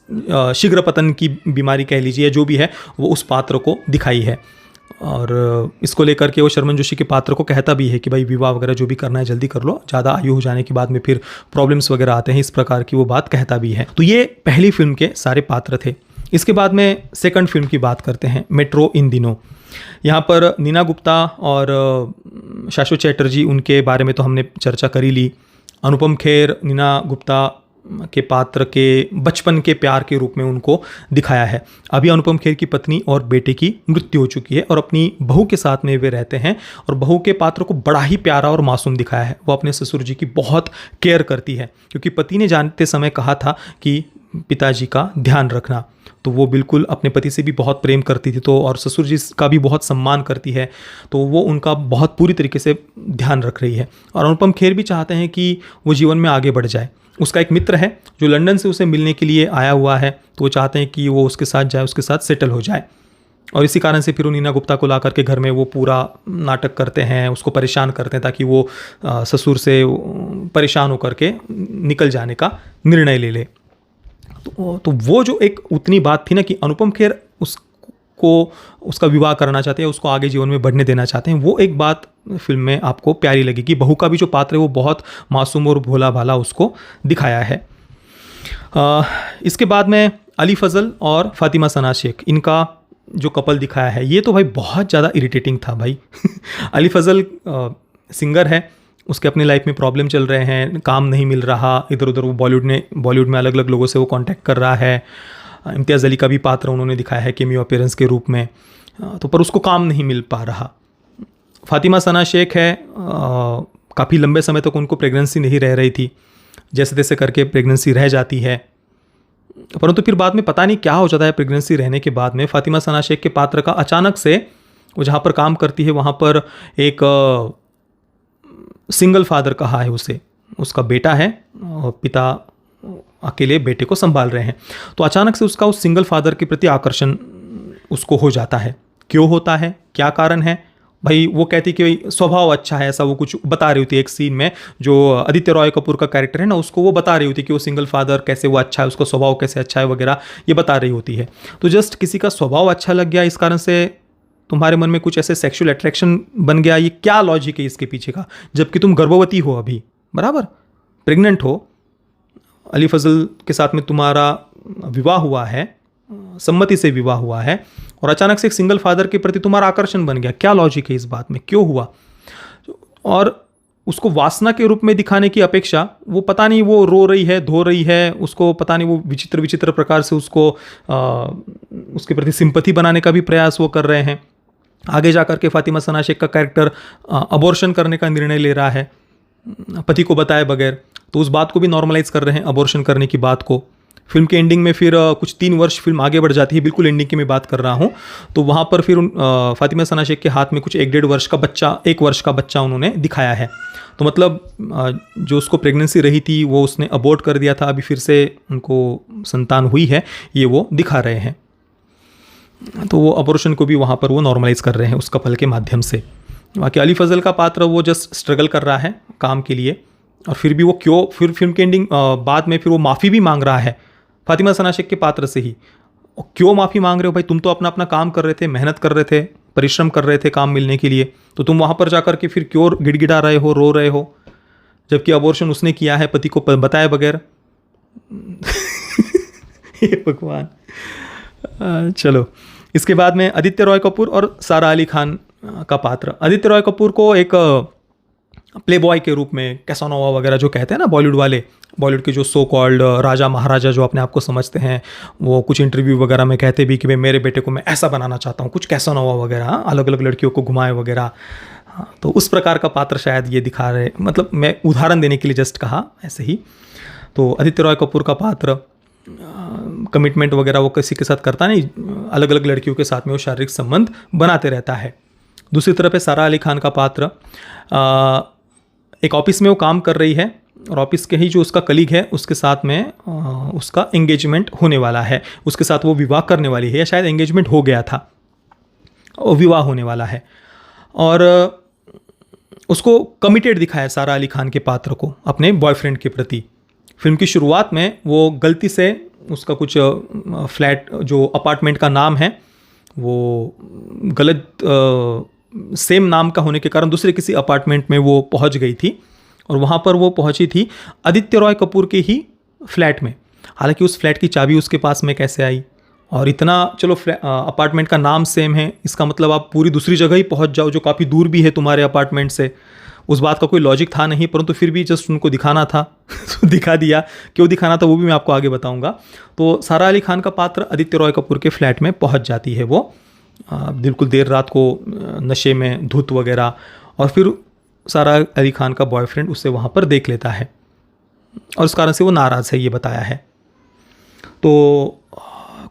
शीघ्र पतन की बीमारी कह लीजिए, जो भी है वो उस पात्र को दिखाई है। और इसको लेकर के वो शर्मन जोशी के पात्र को कहता भी है कि भाई विवाह वगैरह जो भी करना है जल्दी कर लो, ज़्यादा आयु हो जाने के बाद में फिर प्रॉब्लम्स वगैरह आते हैं, इस प्रकार की वो बात कहता भी है। तो ये पहली फिल्म के सारे पात्र थे। इसके बाद में सेकंड फिल्म की बात करते हैं, मेट्रो इन दिनों। यहाँ पर नीना गुप्ता और शाश्वत चैटर्जी, उनके बारे में तो हमने चर्चा कर ही ली। अनुपम खेर नीना गुप्ता के पात्र के बचपन के प्यार के रूप में उनको दिखाया है। अभी अनुपम खेर की पत्नी और बेटे की मृत्यु हो चुकी है और अपनी बहू के साथ में वे रहते हैं, और बहू के पात्र को बड़ा ही प्यारा और मासूम दिखाया है। वो अपने ससुर जी की बहुत केयर करती है, क्योंकि पति ने जानते समय कहा था कि पिताजी का ध्यान रखना, तो वो बिल्कुल अपने पति से भी बहुत प्रेम करती थी, तो और ससुर जी का भी बहुत सम्मान करती है, तो वो उनका बहुत पूरी तरीके से ध्यान रख रही है। और अनुपम खेर भी चाहते हैं कि वो जीवन में आगे बढ़ जाए। उसका एक मित्र है जो लंदन से उसे मिलने के लिए आया हुआ है, तो वो चाहते हैं कि वो उसके साथ जाए, उसके साथ सेटल हो जाए। और इसी कारण से फिर वो नीना गुप्ता को ला करके घर में वो पूरा नाटक करते हैं, उसको परेशान करते हैं ताकि वो ससुर से परेशान होकर के निकल जाने का निर्णय ले ले। तो वो जो एक उतनी बात थी ना कि अनुपम खेर उसका विवाह करना चाहते हैं, उसको आगे जीवन में बढ़ने देना चाहते हैं, वो एक बात फिल्म में आपको प्यारी लगेगी। बहू का भी जो पात्र है वो बहुत मासूम और भोला भाला उसको दिखाया है। इसके बाद में अली फजल और फातिमा सना शेख, इनका जो कपल दिखाया है ये तो भाई बहुत ज़्यादा इरिटेटिंग था भाई। अली फजल सिंगर है, उसके अपने लाइफ में प्रॉब्लम चल रहे हैं, काम नहीं मिल रहा, इधर उधर वो बॉलीवुड में अलग अलग लोगों से वो कांटेक्ट कर रहा है। इम्तियाज़ अली का भी पात्र उन्होंने दिखाया है केमियो अपीयरेंस के रूप में, तो पर उसको काम नहीं मिल पा रहा। फातिमा सना शेख है, काफ़ी लंबे समय तक उनको प्रेगनेंसी नहीं रह रही थी, जैसे तैसे करके प्रेगनेंसी रह जाती है, परंतु फिर बाद में पता नहीं क्या हो जाता है। प्रेगनेंसी रहने के बाद में फातिमा सना शेख के पात्र का अचानक से, वो जहाँ पर काम करती है वहाँ पर एक सिंगल फादर कहा है उसे, उसका बेटा है और पिता अकेले बेटे को संभाल रहे हैं, तो अचानक से उसका उस सिंगल फादर के प्रति आकर्षण उसको हो जाता है। क्यों होता है, क्या कारण है भाई? वो कहती कि भाई स्वभाव अच्छा है, ऐसा वो कुछ बता रही होती है एक सीन में। जो आदित्य रॉय कपूर का कैरेक्टर है ना, उसको वो बता रही होती है कि वो सिंगल फादर कैसे वो अच्छा है, उसका स्वभाव कैसे अच्छा है वगैरह, ये बता रही होती है। तो जस्ट किसी का स्वभाव अच्छा लग गया, इस कारण से तुम्हारे मन में कुछ ऐसे सेक्सुअल अट्रैक्शन बन गया, ये क्या लॉजिक है इसके पीछे का? जबकि तुम गर्भवती हो, अभी बराबर प्रेग्नेंट हो, अली फजल के साथ में तुम्हारा विवाह हुआ है, सम्मति से विवाह हुआ है, और अचानक से एक सिंगल फादर के प्रति तुम्हारा आकर्षण बन गया। क्या लॉजिक है इस बात में, क्यों हुआ? और उसको वासना के रूप में दिखाने की अपेक्षा, वो पता नहीं वो रो रही है, धो रही है, उसको पता नहीं वो विचित्र विचित्र प्रकार से उसको उसके प्रति सिंपैथी बनाने का भी प्रयास वो कर रहे हैं। आगे जा करके फातिमा सना शेख का कैरेक्टर अबॉर्शन करने का निर्णय ले रहा है पति को बताए बगैर, तो उस बात को भी नॉर्मलाइज कर रहे हैं, अबॉर्शन करने की बात को। फिल्म के एंडिंग में फिर कुछ 3 वर्ष फिल्म आगे बढ़ जाती है, बिल्कुल एंडिंग की मैं बात कर रहा हूँ, तो वहाँ पर फिर फातिमा सना शेख के हाथ में कुछ 1 वर्ष का बच्चा उन्होंने दिखाया है। तो मतलब जो उसको प्रेगनेंसी रही थी वो उसने अबॉर्ट कर दिया था, अभी फिर से उनको संतान हुई है, ये वो दिखा रहे हैं। तो वो अबॉर्शन को भी वहाँ पर वो नॉर्मलाइज कर रहे हैं उस कपल के माध्यम से। बाकी अली फजल का पात्र वो जस्ट स्ट्रगल कर रहा है काम के लिए, और फिर भी वो क्यों, फिर फिल्म के एंडिंग बाद में फिर वो माफ़ी भी मांग रहा है फातिमा सना शेख के पात्र से ही। क्यों माफ़ी मांग रहे हो भाई? तुम तो अपना काम कर रहे थे, मेहनत कर रहे थे, परिश्रम कर रहे थे काम मिलने के लिए, तो तुम वहाँ पर जाकर के फिर क्यों गिड़गिड़ा रहे हो, रो रहे हो, जबकि अबॉर्शन उसने किया है पति को बताए बगैर। हे भगवान। चलो, इसके बाद में आदित्य रॉय कपूर और सारा अली खान का पात्र। आदित्य रॉय कपूर को एक प्ले बॉय के रूप में, कैसानोवा वगैरह जो कहते हैं ना बॉलीवुड वाले, बॉलीवुड के जो सो कॉल्ड राजा महाराजा जो अपने आप को समझते हैं, वो कुछ इंटरव्यू वगैरह में कहते भी कि भाई मेरे बेटे को मैं ऐसा बनाना चाहता हूँ, कुछ कैसानोवा वगैरह, अलग अलग लड़कियों को घुमाए वगैरह। तो उस प्रकार का पात्र शायद ये दिखा रहे, मतलब मैं उदाहरण देने के लिए जस्ट कहा ऐसे ही। तो आदित्य रॉय कपूर का पात्र कमिटमेंट वगैरह वो किसी के साथ करता नहीं, अलग अलग लड़कियों के साथ में वो शारीरिक संबंध बनाते रहता है। दूसरी तरफ है सारा अली खान का पात्र, एक ऑफिस में वो काम कर रही है, और ऑफिस के ही जो उसका कलीग है उसके साथ में उसका एंगेजमेंट होने वाला है, उसके साथ वो विवाह करने वाली है, या शायद एंगेजमेंट हो गया था और विवाह होने वाला है। और उसको कमिटेड दिखाया सारा अली खान के पात्र को अपने बॉयफ्रेंड के प्रति। फिल्म की शुरुआत में वो गलती से उसका कुछ फ्लैट, जो अपार्टमेंट का नाम है वो गलत सेम नाम का होने के कारण दूसरे किसी अपार्टमेंट में वो पहुंच गई थी, और वहाँ पर वो पहुंची थी आदित्य रॉय कपूर के ही फ्लैट में। हालांकि उस फ्लैट की चाबी उसके पास में कैसे आई, और इतना चलो अपार्टमेंट का नाम सेम है, इसका मतलब आप पूरी दूसरी जगह ही पहुंच जाओ जो काफ़ी दूर भी है तुम्हारे अपार्टमेंट से। उस बात का कोई लॉजिक था नहीं, परंतु फिर भी जस्ट उनको दिखाना था तो दिखा दिया। क्यों दिखाना था वो भी मैं आपको आगे बताऊंगा। तो सारा अली खान का पात्र आदित्य रॉय कपूर के फ्लैट में पहुंच जाती है वो, बिल्कुल देर रात को नशे में धुत वगैरह, और फिर सारा अली खान का बॉयफ्रेंड उसे वहाँ पर देख लेता है, और उस कारण से वो नाराज़ है, ये बताया है। तो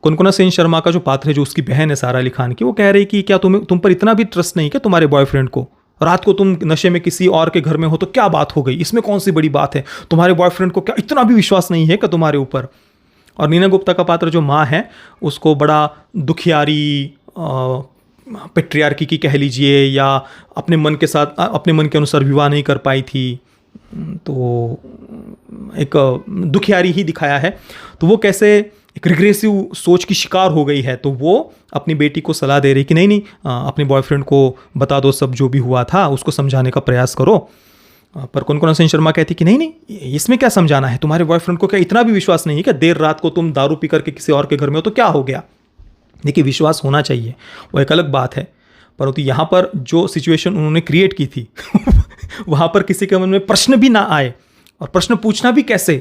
कुनकुना सेन शर्मा का जो पात्र है, जो उसकी बहन है सारा अली खान की, वो कह रही कि क्या तुम पर इतना भी ट्रस्ट नहीं क्या तुम्हारे बॉयफ्रेंड को? रात को तुम नशे में किसी और के घर में हो तो क्या बात हो गई, इसमें कौन सी बड़ी बात है? तुम्हारे बॉयफ्रेंड को क्या इतना भी विश्वास नहीं है क्या तुम्हारे ऊपर? और नीना गुप्ता का पात्र जो माँ है, उसको बड़ा दुखियारी, पेट्रियार्की की कह लीजिए, या अपने मन के साथ अपने मन के अनुसार विवाह नहीं कर पाई थी, तो एक दुखियारी ही दिखाया है। तो वो कैसे एक रिग्रेसिव सोच की शिकार हो गई है, तो वो अपनी बेटी को सलाह दे रही कि नहीं नहीं, अपने बॉयफ्रेंड को बता दो सब जो भी हुआ था, उसको समझाने का प्रयास करो। पर कोनकोना सेन शर्मा कहती कि नहीं नहीं, इसमें क्या समझाना है, तुम्हारे बॉयफ्रेंड को क्या इतना भी विश्वास नहीं है क्या, देर रात को तुम दारू पी करके किसी और के घर में हो तो क्या हो गया। देखिए, विश्वास होना चाहिए, वो एक अलग बात है, परंतु यहाँ पर जो सिचुएशन उन्होंने क्रिएट की थी वहाँ पर किसी के मन में प्रश्न भी ना आए, और प्रश्न पूछना भी कैसे,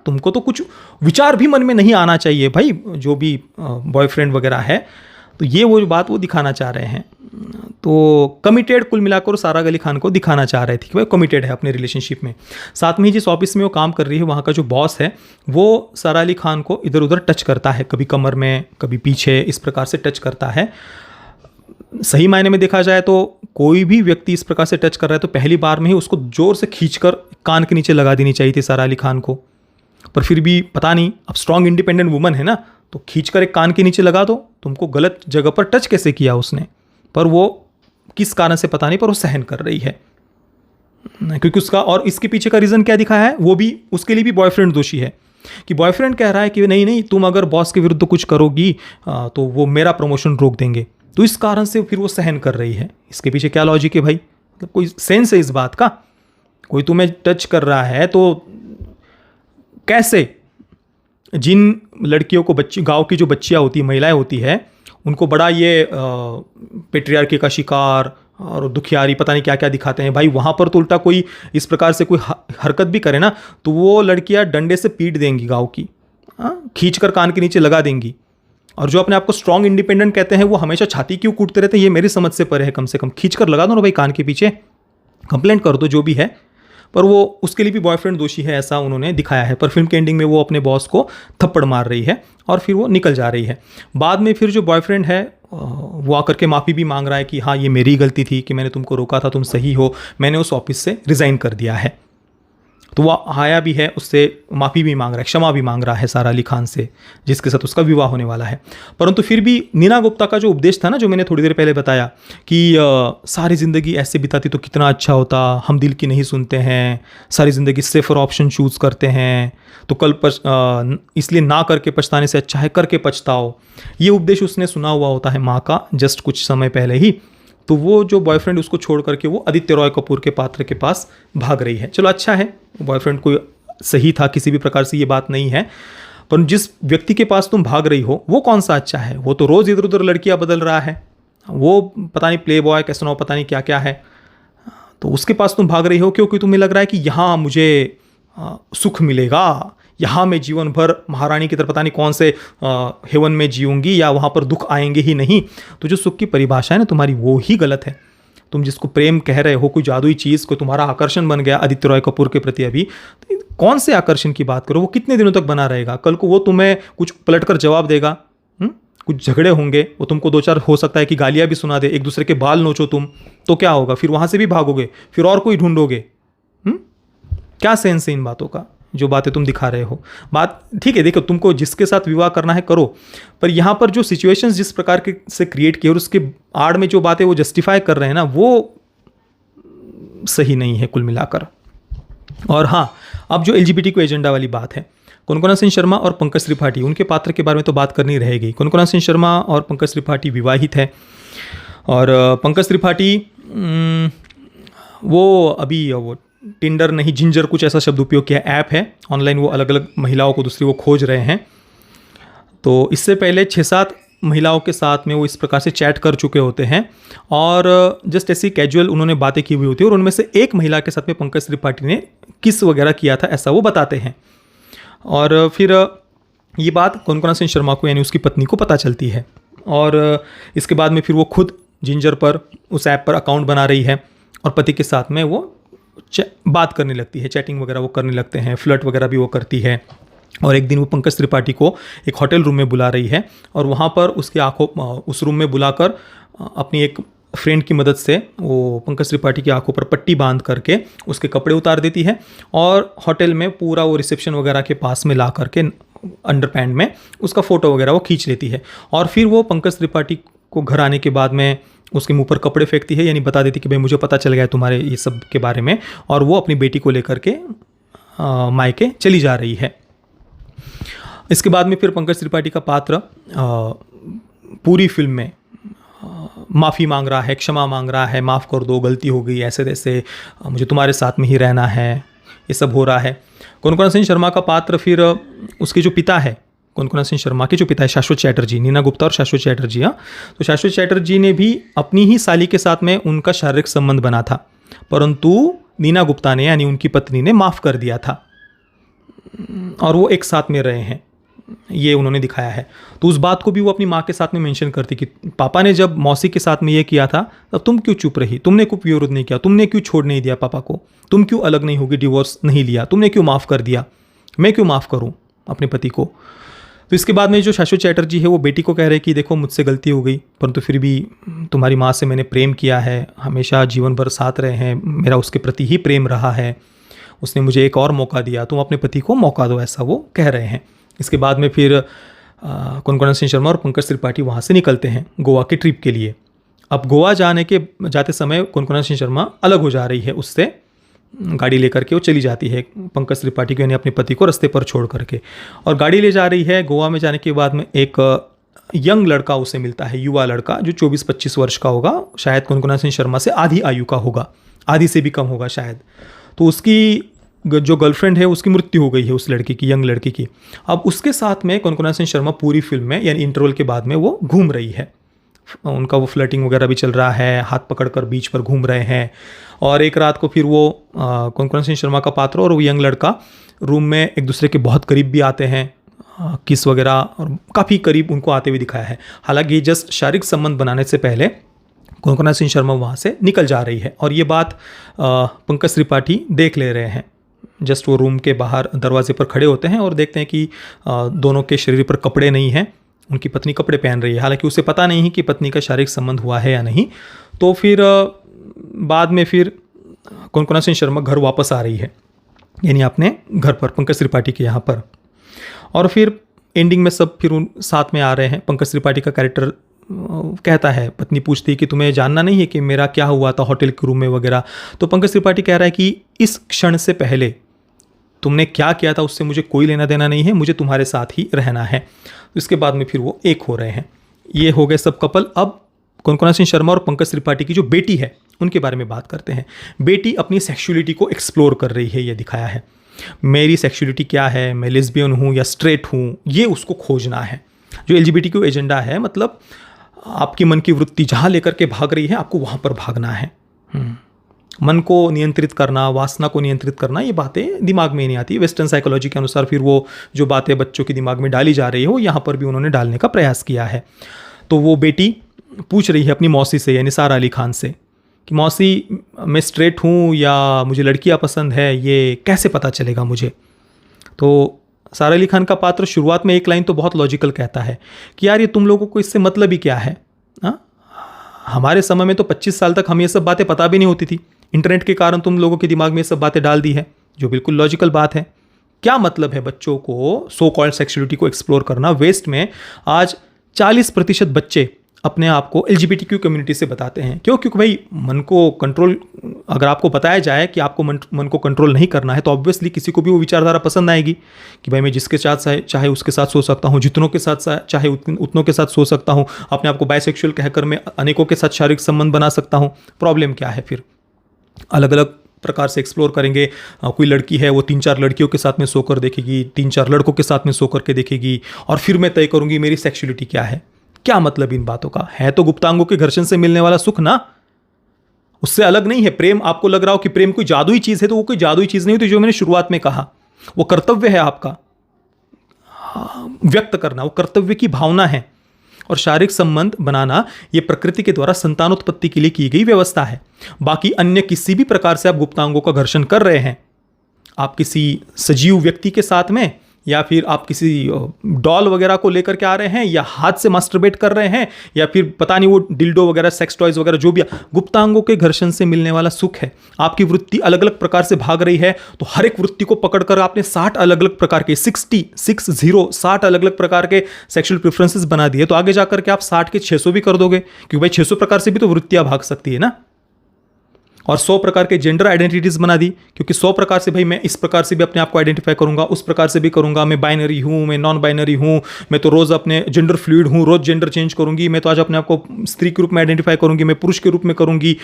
तुमको तो कुछ विचार भी मन में नहीं आना चाहिए भाई, जो भी बॉयफ्रेंड वगैरह है। तो ये वो बात वो दिखाना चाह रहे हैं। तो कमिटेड कुल मिलाकर सारा अली खान को दिखाना चाह रहे थे कि भाई कमिटेड है अपने रिलेशनशिप में। साथ में ही जिस ऑफिस में वो काम कर रही है, वहाँ का जो बॉस है वो सारा अली खान को इधर उधर टच करता है, कभी कमर में कभी पीछे, इस प्रकार से टच करता है। सही मायने में देखा जाए तो कोई भी व्यक्ति इस प्रकार से टच कर रहा है तो पहली बार में ही उसको जोर से खींचकर कान के नीचे लगा देनी चाहिए थी सारा अली खान को। पर फिर भी पता नहीं, अब स्ट्रॉन्ग इंडिपेंडेंट वुमन है ना, तो खींचकर एक कान के नीचे लगा दो, तुमको गलत जगह पर टच कैसे किया उसने, पर वो किस कारण से पता नहीं, पर वो सहन कर रही है क्योंकि उसका, और इसके पीछे का रीज़न क्या दिखाया है, वो भी उसके लिए भी बॉयफ्रेंड दोषी है कि बॉयफ्रेंड कह रहा है कि नहीं नहीं, तुम अगर बॉस के विरुद्ध कुछ करोगी तो वो मेरा प्रमोशन रोक देंगे, तो इस कारण से फिर वो सहन कर रही है। इसके पीछे क्या लॉजिक है भाई, मतलब कोई सेंस है इस बात का, कोई तुम्हें टच कर रहा है तो कैसे, जिन लड़कियों को गांव की जो बच्चियां होती, महिलाएं होती है, उनको बड़ा ये पेट्रियार्की का शिकार और दुखियारी पता नहीं क्या क्या दिखाते हैं भाई, वहाँ पर तो उल्टा कोई इस प्रकार से कोई हरकत भी करे ना तो वो लड़कियां डंडे से पीट देंगी गांव की, खींच कर कान के नीचे लगा देंगी। और जो अपने आप को स्ट्रॉन्ग इंडिपेंडेंट कहते हैं वो हमेशा छाती क्यों कूटते रहते हैं, ये मेरी समझ से परे है। कम से कम खींच कर लगा दो ना भाई कान के पीछे, कंप्लेंट कर दो जो भी है। पर वो उसके लिए भी बॉयफ्रेंड दोषी है, ऐसा उन्होंने दिखाया है। पर फिल्म के एंडिंग में वो अपने बॉस को थप्पड़ मार रही है और फिर वो निकल जा रही है। बाद में फिर जो बॉयफ्रेंड है वो आकर के माफ़ी भी मांग रहा है कि हाँ ये मेरी गलती थी कि मैंने तुमको रोका था, तुम सही हो, मैंने उस ऑफिस से रिज़ाइन कर दिया है। तो वो आया भी है, उससे माफ़ी भी मांग रहा है, क्षमा भी मांग रहा है सारा अली खान से, जिसके साथ उसका विवाह होने वाला है। परंतु फिर भी नीना गुप्ता का जो उपदेश था ना, जो मैंने थोड़ी देर पहले बताया कि सारी ज़िंदगी ऐसे बिताती तो कितना अच्छा होता, हम दिल की नहीं सुनते हैं, सारी ज़िंदगी सेफर ऑप्शन चूज़ करते हैं, तो कल इसलिए ना करके पछताने से अच्छा है करके पछताओ। ये उपदेश उसने सुना हुआ होता है माँ का जस्ट कुछ समय पहले ही। तो वो जो बॉयफ्रेंड उसको छोड़ करके वो आदित्य रॉय कपूर के पात्र के पास भाग रही है। चलो अच्छा है, बॉयफ्रेंड कोई सही था, किसी भी प्रकार से ये बात नहीं है, पर जिस व्यक्ति के पास तुम भाग रही हो वो कौन सा अच्छा है, वो तो रोज़ इधर उधर लड़कियां बदल रहा है, वो पता नहीं प्ले बॉय कैसे, पता नहीं क्या क्या है। तो उसके पास तुम भाग रही हो क्योंकि तुम्हें लग रहा है कि यहाँ मुझे सुख मिलेगा, यहाँ मैं जीवन भर महारानी की तरह पता नहीं कौन से हेवन में जीऊँगी, या वहाँ पर दुख आएंगे ही नहीं। तो जो सुख की परिभाषा है ना तुम्हारी, वो ही गलत है। तुम जिसको प्रेम कह रहे हो, कोई जादुई चीज़ को तुम्हारा आकर्षण बन गया आदित्य रॉय कपूर के प्रति, अभी तो कौन से आकर्षण की बात करो, वो कितने दिनों तक बना रहेगा, कल को वो तुम्हें कुछ पलटकर जवाब देगा, कुछ झगड़े होंगे, वो तुमको दो चार हो सकता है कि गालियाँ भी सुना दे, एक दूसरे के बाल नोचो तुम, तो क्या होगा, फिर वहाँ से भी भागोगे, फिर और कोई ढूंढोगे। क्या सेंस है इन बातों का, जो बातें तुम दिखा रहे हो। बात ठीक है, देखो तुमको जिसके साथ विवाह करना है करो, पर यहाँ पर जो सिचुएशंस जिस प्रकार के से क्रिएट किए और उसके आड़ में जो बातें वो जस्टिफाई कर रहे हैं ना, वो सही नहीं है कुल मिलाकर। और हाँ, अब जो एलजीबीटी को एजेंडा वाली बात है, कोनकोना सेन शर्मा और पंकज त्रिपाठी, उनके पात्र के बारे में तो बात करनी रहेगी। कोनकोना सेन शर्मा और पंकज त्रिपाठी विवाहित है, और पंकज त्रिपाठी वो अभी वो टिंडर नहीं, जिंजर कुछ ऐसा शब्द उपयोग किया, ऐप है ऑनलाइन, वो अलग अलग महिलाओं को दूसरी वो खोज रहे हैं। तो इससे पहले 6-7 महिलाओं के साथ में वो इस प्रकार से चैट कर चुके होते हैं, और जस्ट ऐसी कैजुअल उन्होंने बातें की हुई होती है, और उनमें से एक महिला के साथ में पंकज त्रिपाठी ने किस वगैरह किया था, ऐसा वो बताते हैं। और फिर ये बात कोनकोना सेन शर्मा को यानी उसकी पत्नी को पता चलती है, और इसके बाद में फिर वो खुद जिंजर पर उस ऐप पर अकाउंट बना रही है, और पति के साथ में वो बात करने लगती है, चैटिंग वगैरह वो करने लगते हैं, फ्लर्ट वगैरह भी वो करती है। और एक दिन वो पंकज त्रिपाठी को एक होटल रूम में बुला रही है, और वहाँ पर उसकी आंखों, उस रूम में बुलाकर अपनी एक फ्रेंड की मदद से वो पंकज त्रिपाठी की आंखों पर पट्टी बांध करके उसके कपड़े उतार देती है, और होटल में पूरा वो रिसेप्शन वगैरह के पास में ला करके अंडरपैंट में उसका फ़ोटो वगैरह वो खींच लेती है। और फिर वो पंकज त्रिपाठी को घर आने के बाद में उसके मुंह पर कपड़े फेंकती है, यानी बता देती कि भाई मुझे पता चल गया है तुम्हारे ये सब के बारे में, और वो अपनी बेटी को लेकर के मायके चली जा रही है। इसके बाद में फिर पंकज त्रिपाठी का पात्र पूरी फिल्म में माफ़ी मांग रहा है, क्षमा मांग रहा है, माफ़ कर दो, गलती हो गई, ऐसे तैसे, मुझे तुम्हारे साथ में ही रहना है, ये सब हो रहा है। कोनकोना सिंह शर्मा का पात्र फिर उसके जो पिता है, कोनकोना सिंह शर्मा के जो पिता है शाश्वत चैटर्जी, नीना गुप्ता और शाश्वत चैटर्जी, हाँ, तो शाश्वत चैटर्जी ने भी अपनी ही साली के साथ में उनका शारीरिक संबंध बना था, परंतु नीना गुप्ता ने यानी उनकी पत्नी ने माफ़ कर दिया था और वो एक साथ में रहे हैं, ये उन्होंने दिखाया है। तो उस बात को भी वो अपनी माँ के साथ में मेंशन करती कि पापा ने जब मौसी के साथ में ये किया था तब तुम क्यों चुप रही, तुमने क्यों विरोध नहीं किया, तुमने क्यों छोड़ नहीं दिया पापा को, तुम क्यों अलग नहीं होगी, डिवोर्स नहीं लिया, तुमने क्यों माफ़ कर दिया, मैं क्यों माफ़ करूँ अपने पति को। तो इसके बाद में जो शाश्वत चैटर्जी है वो बेटी को कह रहे कि देखो मुझसे गलती हो गई, परंतु फिर भी तुम्हारी माँ से मैंने प्रेम किया है, हमेशा जीवन भर साथ रहे हैं, मेरा उसके प्रति ही प्रेम रहा है, उसने मुझे एक और मौका दिया, तुम अपने पति को मौका दो, ऐसा वो कह रहे हैं। इसके बाद में फिर कोनकोना सिंह शर्मा और पंकज त्रिपाठी वहाँ से निकलते हैं गोवा के ट्रिप के लिए। अब गोवा जाते समय कोनकोना सिंह शर्मा अलग हो जा रही है उससे, गाड़ी लेकर के वो चली जाती है पंकज त्रिपाठी को यानी अपने पति को रास्ते पर छोड़ करके, और गाड़ी ले जा रही है। गोवा में जाने के बाद में एक यंग लड़का उसे मिलता है, युवा लड़का जो 24-25 वर्ष का होगा, शायद कोनकोना सिंह शर्मा से आधी आयु का होगा, आधी से भी कम होगा शायद। तो उसकी जो गर्लफ्रेंड है उसकी मृत्यु हो गई है, उस लड़की की, यंग लड़की की। अब उसके साथ में कोनकोना सिंह शर्मा पूरी फिल्म में यानी इंटरवल के बाद में वो घूम रही है, उनका वो फ्लर्टिंग वगैरह भी चल रहा है, हाथ पकड़कर बीच पर घूम रहे हैं। और एक रात को फिर वो कोनकोना सिंह शर्मा का पात्र और वो यंग लड़का रूम में एक दूसरे के बहुत करीब भी आते हैं, किस वगैरह, और काफ़ी करीब उनको आते हुए दिखाया है। हालांकि जस्ट शारीरिक संबंध बनाने से पहले कोनकोना सिंह शर्मा वहाँ से निकल जा रही है, और ये बात पंकज त्रिपाठी देख ले रहे हैं। जस्ट वो रूम के बाहर दरवाजे पर खड़े होते हैं और देखते हैं कि दोनों के शरीर पर कपड़े नहीं हैं, उनकी पत्नी कपड़े पहन रही है, हालांकि उसे पता नहीं है कि पत्नी का शारीरिक संबंध हुआ है या नहीं। तो फिर बाद में फिर कोनकोना सिंह शर्मा घर वापस आ रही है, यानी अपने घर पर, पंकज त्रिपाठी के यहाँ पर। और फिर एंडिंग में सब फिर उन साथ में आ रहे हैं। पंकज त्रिपाठी का कैरेक्टर कहता है, पत्नी पूछती है कि तुम्हें जानना नहीं है कि मेरा क्या हुआ था होटल के रूम में वगैरह, तो पंकज त्रिपाठी कह रहा है कि इस क्षण से पहले तुमने क्या किया था उससे मुझे कोई लेना देना नहीं है, मुझे तुम्हारे साथ ही रहना है। इसके बाद में फिर वो एक हो रहे हैं। ये हो गए सब कपल। अब कोनकोना सिंह शर्मा और पंकज त्रिपाठी की जो बेटी है उनके बारे में बात करते हैं। बेटी अपनी सेक्सुअलिटी को एक्सप्लोर कर रही है, ये दिखाया है। मेरी सेक्सुअलिटी क्या है, मैं लेस्बियन हूँ या स्ट्रेट हूँ, ये उसको खोजना है। जो LGBTQ एजेंडा है, मतलब आपकी मन की वृत्ति जहाँ लेकर के भाग रही है आपको वहाँ पर भागना है। मन को नियंत्रित करना, वासना को नियंत्रित करना, ये बातें दिमाग में नहीं आती। वेस्टर्न साइकोलॉजी के अनुसार फिर वो जो बातें बच्चों के दिमाग में डाली जा रही है वो यहाँ पर भी उन्होंने डालने का प्रयास किया है। तो वो बेटी पूछ रही है अपनी मौसी से, यानी सारा अली खान से, कि मौसी मैं स्ट्रेट हूँ या मुझे लड़कियाँ पसंद है, ये कैसे पता चलेगा मुझे। तो सारा अली खान का पात्र शुरुआत में एक लाइन तो बहुत लॉजिकल कहता है कि यार ये तुम लोगों को इससे मतलब ही क्या है, हमारे समय में तो 25 साल तक हमें ये सब बातें पता भी नहीं होती थी, इंटरनेट के कारण तुम लोगों के दिमाग में ये सब बातें डाल दी है, जो बिल्कुल लॉजिकल बात है। क्या मतलब है बच्चों को सो कॉल्ड सेक्सुअलिटी को एक्सप्लोर करना। वेस्ट में आज 40% बच्चे अपने आप को LGBTQ कम्युनिटी से बताते हैं। क्यों? क्योंकि भाई मन को कंट्रोल, अगर आपको बताया जाए कि आपको मन को कंट्रोल नहीं करना है तो ऑब्वियसली किसी को भी वो विचारधारा पसंद आएगी कि भाई मैं जिसके साथ चाहे उसके साथ सो सकता हूँ, जितनों के साथ चाहे उतनों के साथ सो सकता हूँ, अपने आप को बायसेक्सुअल कहकर मैं अनेकों के साथ शारीरिक संबंध बना सकता हूँ। प्रॉब्लम क्या है? फिर अलग अलग प्रकार से एक्सप्लोर करेंगे। कोई लड़की है वो 3-4 लड़कियों के साथ में सोकर देखेगी, 3-4 लड़कों के साथ में सोकर के देखेगी, और फिर मैं तय करूँगी मेरी सेक्सुअलिटी क्या है। क्या मतलब इन बातों का है? तो गुप्तांगों के घर्षण से मिलने वाला सुख ना, उससे अलग नहीं है। प्रेम आपको लग रहा हो कि प्रेम कोई जादुई चीज है, तो वो कोई जादुई चीज नहीं होती। जो मैंने शुरुआत में कहा, वो कर्तव्य है आपका व्यक्त करना, वो कर्तव्य की भावना है। और शारीरिक संबंध बनाना ये प्रकृति के द्वारा संतानोत्पत्ति के लिए की गई व्यवस्था है। बाकी अन्य किसी भी प्रकार से आप गुप्तांगों का घर्षण कर रहे हैं, आप किसी सजीव व्यक्ति के साथ में या फिर आप किसी डॉल वगैरह को लेकर के आ रहे हैं, या हाथ से मास्टरबेट कर रहे हैं, या फिर पता नहीं वो डिल्डो वगैरह, सेक्स टॉयज वगैरह जो भी, गुप्तांगों के घर्षण से मिलने वाला सुख है। आपकी वृत्ति अलग अलग प्रकार से भाग रही है, तो हर एक वृत्ति को पकड़कर आपने 60 अलग अलग प्रकार के 60 अलग अलग प्रकार के सेक्सुअल प्रेफरेंसेस बना दिए, तो आगे जाकर के आप 60 के 600 भी कर दोगे, क्योंकि भाई 600 प्रकार से भी तो वृत्तियां भाग सकती है ना। और 100 प्रकार के जेंडर आइडेंटिटीज बना दी, क्योंकि 100 प्रकार से भाई मैं इस प्रकार से भी अपने आप को आइडेंटिफाई करूंगा, उस प्रकार से भी करूंगा, मैं बाइनरी हूं, मैं नॉन बाइनरी हूं, मैं तो रोज अपने जेंडर फ्लूइड हूं, रोज जेंडर चेंज करूंगी, मैं तो आज अपने आप को स्त्री के रूप में आइडेंटिफाई करूंगी, मैं पुरुष के रूप में करूंगी।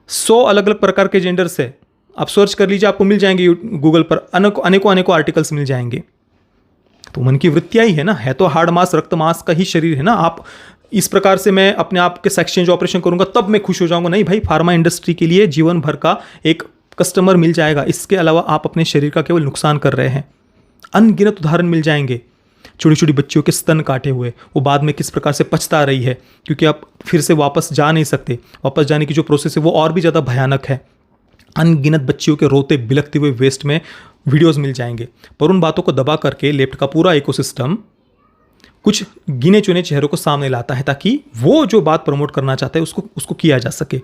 100 अलग अलग प्रकार के जेंडर से आप सर्च कर लीजिए, आपको मिल जाएंगे गूगल पर, अनेकों आर्टिकल्स मिल जाएंगे। तो मन की वृत्तियां ही है ना, है तो हार्ड मास रक्त मास का ही शरीर है ना। आप इस प्रकार से मैं अपने आप के सेक्स चेंज ऑपरेशन करूंगा तब मैं खुश हो जाऊंगा, नहीं भाई, फार्मा इंडस्ट्री के लिए जीवन भर का एक कस्टमर मिल जाएगा, इसके अलावा आप अपने शरीर का केवल नुकसान कर रहे हैं। अनगिनत उदाहरण मिल जाएंगे, छोटी छोटी बच्चियों के स्तन काटे हुए, वो बाद में किस प्रकार से पछता रही है, क्योंकि आप फिर से वापस जा नहीं सकते, वापस जाने की जो प्रोसेस है वो और भी ज़्यादा भयानक है। अनगिनत बच्चियों के रोते बिलखते हुए वेस्ट में वीडियोस मिल जाएंगे, पर उन बातों को दबा करके लेफ्ट का पूरा इकोसिस्टम कुछ गिने चुने चेहरों को सामने लाता है, ताकि वो जो बात प्रमोट करना चाहता है उसको किया जा सके।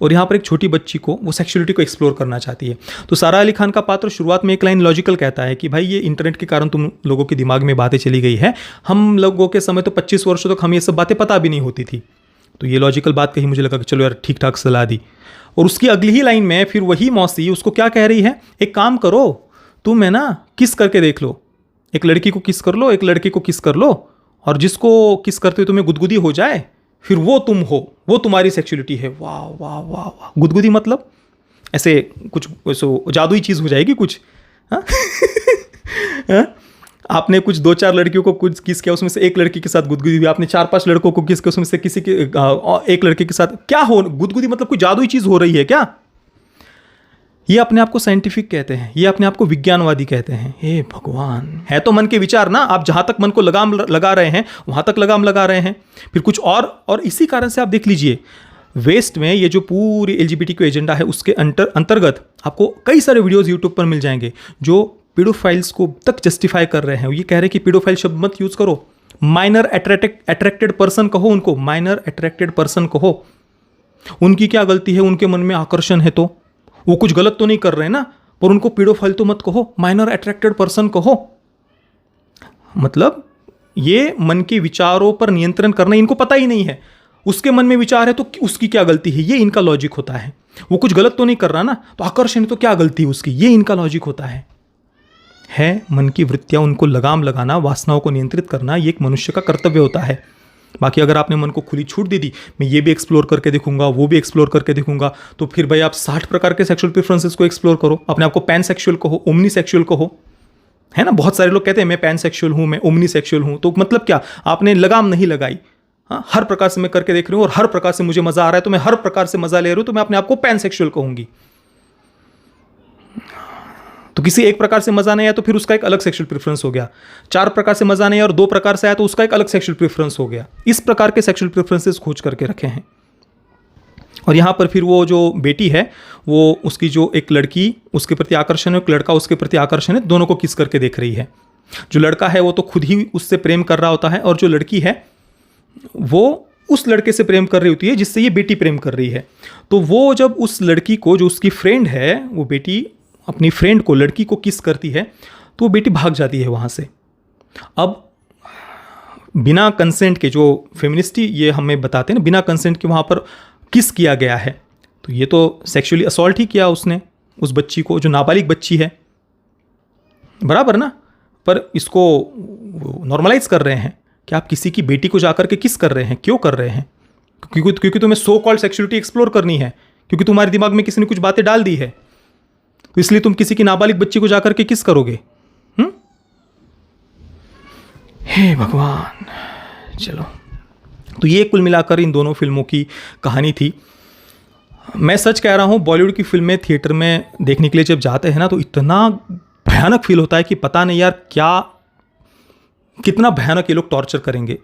और यहाँ पर एक छोटी बच्ची को वो सेक्सुअलिटी को एक्सप्लोर करना चाहती है, तो सारा अली खान का पात्र शुरुआत में एक लाइन लॉजिकल कहता है कि भाई ये इंटरनेट के कारण तुम लोगों के दिमाग में बातें चली गई है, हम लोगों के समय तो 25 वर्षों तक हमें ये सब बातें पता भी नहीं होती थी। तो ये लॉजिकल बात कही, मुझे लगा कि चलो यार ठीक ठाक सलाह दी। और उसकी अगली ही लाइन में फिर वही मौसी उसको क्या कह रही है, एक काम करो तुम है ना किस करके देख लो, एक लड़की को किस कर लो, एक लड़के को किस कर लो, और जिसको किस करते हुए तुम्हें गुदगुदी हो जाए फिर वो तुम हो, वो तुम्हारी सेक्सुअलिटी है। वाह वाह वाह वाह, गुदगुदी मतलब ऐसे कुछ जादुई चीज़ हो जाएगी कुछ। हाँ? हाँ? आपने कुछ 2-4 लड़कियों को कुछ किस किया, उसमें से एक लड़की के साथ गुदगुदी हुई, आपने 4-5 लड़कों को किस किया, उसमें से किसी के एक लड़के के साथ क्या हो, गुदगुदी मतलब कोई जादुई चीज़ हो रही है क्या? ये अपने आप को साइंटिफिक कहते हैं, ये अपने आप को विज्ञानवादी कहते हैं। हे भगवान, है तो मन के विचार ना, आप जहां तक मन को लगाम लगा रहे हैं वहां तक लगाम लगा रहे हैं, फिर कुछ और इसी कारण से आप देख लीजिए वेस्ट में ये जो पूरी LGBTQ एजेंडा है उसके अंतर्गत आपको कई सारे वीडियोस यूट्यूब पर मिल जाएंगे जो पीडोफाइल्स को तक जस्टिफाई कर रहे हैं। ये कह रहे हैं कि पीडोफाइल शब्द मत यूज करो, माइनर अट्रैक्टेड पर्सन कहो उनको, माइनर अट्रैक्टेड पर्सन कहो। उनकी क्या गलती है, उनके मन में आकर्षण है तो वो कुछ गलत तो नहीं कर रहे हैं ना, पर उनको पीडोफाइल तो मत कहो, माइनर अट्रैक्टेड पर्सन कहो। मतलब ये मन के विचारों पर नियंत्रण करना इनको पता ही नहीं है, उसके मन में विचार है तो उसकी क्या गलती है, ये इनका लॉजिक होता है। वो कुछ गलत तो नहीं कर रहा ना, तो आकर्षण तो क्या गलती है उसकी, ये इनका लॉजिक होता है। मन की वृत्तियां, उनको लगाम लगाना, वासनाओं को नियंत्रित करना, ये एक मनुष्य का कर्तव्य होता है। बाकी अगर आपने मन को खुली छूट दे दी, मैं ये भी एक्सप्लोर करके देखूंगा, वो भी एक्सप्लोर करके देखूंगा, तो फिर भाई आप 60 प्रकार के सेक्सुअल प्रेफरेंसेस को एक्सप्लोर करो, अपने आप को पैन सेक्सुअल कहो, ओमनी सेक्सुअल कहो, है ना। बहुत सारे लोग कहते हैं मैं पैन सेक्सुअल हूं, मैं ओमनी सेक्सुअल हूं, तो मतलब क्या, आपने लगाम नहीं लगाई। हाँ, हर प्रकार से मैं करके देख रही हूँ और हर प्रकार से मुझे मजा आ रहा है, तो मैं हर प्रकार से मजा ले रही हूँ, तो मैं अपने आप को पैन सेक्सुअल कहूंगी। तो किसी एक प्रकार से मजा नहीं आया तो फिर उसका एक अलग सेक्सुअल प्रेफरेंस हो गया, 4 प्रकार से मजा नहीं आया और 2 प्रकार से आया तो उसका एक अलग सेक्सुअल प्रेफरेंस हो गया। इस प्रकार के सेक्सुअल प्रेफरेंसेस खोज करके रखे हैं। और यहाँ पर फिर वो जो बेटी है, वो उसकी जो एक लड़की उसके प्रति आकर्षण है, एक लड़का उसके प्रति आकर्षण है, दोनों को किस करके देख रही है। जो लड़का है वो तो खुद ही उससे प्रेम कर रहा होता है, और जो लड़की है वो उस लड़के से प्रेम कर रही होती है जिससे ये बेटी प्रेम कर रही है। तो वो जब उस लड़की को, जो उसकी फ्रेंड है, वो बेटी अपनी फ्रेंड को, लड़की को किस करती है, तो वो बेटी भाग जाती है वहाँ से। अब बिना कंसेंट के, जो फेमिनिस्टी ये हमें बताते हैं ना, बिना कंसेंट के वहाँ पर किस किया गया है, तो ये तो सेक्सुअली असॉल्ट ही किया उसने उस बच्ची को, जो नाबालिग बच्ची है, बराबर ना। पर इसको नॉर्मलाइज कर रहे हैं कि आप किसी की बेटी को जाकर के किस कर रहे हैं, क्यों कर रहे हैं? क्योंकि तुम्हें सो कॉल्ड सेक्सुअलिटी एक्सप्लोर करनी है, क्योंकि तुम्हारे दिमाग में किसी ने कुछ बातें डाल दी है, तो इसलिए तुम किसी की नाबालिग बच्ची को जाकर के किस करोगे? हे भगवान। चलो, तो ये कुल मिलाकर इन दोनों फिल्मों की कहानी थी। मैं सच कह रहा हूँ, बॉलीवुड की फिल्में थिएटर में देखने के लिए जब जाते हैं ना, तो इतना भयानक फील होता है कि पता नहीं यार कितना भयानक ये लोग टॉर्चर करेंगे।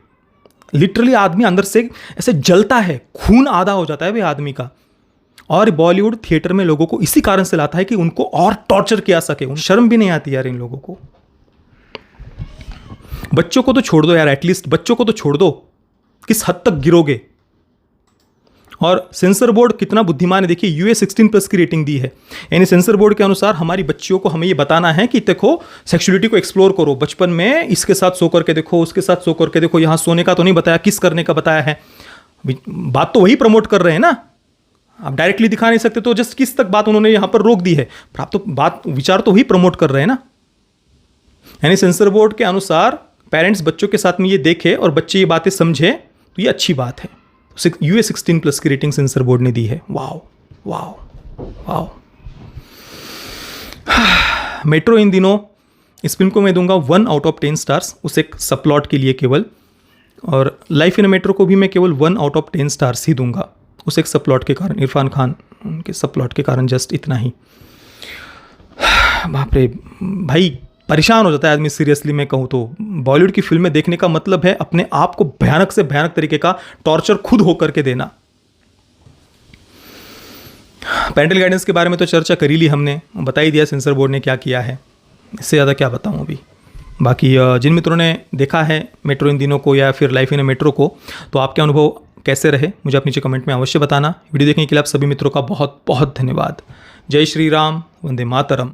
लिटरली आदमी अंदर से ऐसे जलता है, खून आधा हो जाता है भाई आदमी का। और बॉलीवुड थिएटर में लोगों को इसी कारण से लाता है कि उनको और टॉर्चर किया सके। शर्म भी नहीं आती यार इन लोगों को। बच्चों को तो छोड़ दो यार, एटलीस्ट बच्चों को तो छोड़ दो, किस हद तक गिरोगे। और सेंसर बोर्ड कितना बुद्धिमान है, देखिए यूए 16+ की रेटिंग दी है। यानी सेंसर बोर्ड के अनुसार हमारी बच्चियों को हमें ये बताना है कि देखो सेक्सुअलिटी को एक्सप्लोर करो, बचपन में इसके साथ सो करके देखो, उसके साथ सो करके देखो, यहाँ सोने का तो नहीं बताया, किस करने का बताया है। बात तो वही प्रमोट कर रहे हैं ना, आप डायरेक्टली दिखा नहीं सकते, तो जस्ट किस तक बात उन्होंने यहाँ पर रोक दी है, पर आप तो बात विचार तो वही प्रमोट कर रहे हैं ना। यानी सेंसर बोर्ड के अनुसार पेरेंट्स बच्चों के साथ में ये देखे और बच्चे ये बातें समझे तो ये अच्छी बात है। यूए 16+ की रेटिंग सेंसर बोर्ड ने दी है। Wow wow wow. Metro In दिनों इस फिल्म को मैं दूंगा 1 आउट ऑफ 10 स्टार्स, उस एक सबप्लॉट के लिए केवल। और लाइफ इन मेट्रो को भी मैं केवल 1 आउट ऑफ 10 स्टार्स ही दूंगा, उस एक सबप्लॉट के कारण, इरफान खान उनके सबप्लॉट के कारण, जस्ट इतना ही। बाप रे भाई, परेशान हो जाता है आदमी सीरियसली मैं कहूँ तो। बॉलीवुड की फिल्में देखने का मतलब है अपने आप को भयानक से भयानक तरीके का टॉर्चर खुद होकर के देना। पेरेंटल गाइडेंस के बारे में तो चर्चा कर ही ली हमने, बता ही दिया सेंसर बोर्ड ने क्या किया है, इससे ज़्यादा क्या बताऊँ अभी। बाकी जिन मित्रों ने देखा है मेट्रो इन दिनों को या फिर लाइफ इन मेट्रो को, तो आपके अनुभव कैसे रहे मुझे अपने नीचे कमेंट में अवश्य बताना। वीडियो देखने के लिए आप सभी मित्रों का बहुत बहुत धन्यवाद। जय श्री राम, वंदे मातरम।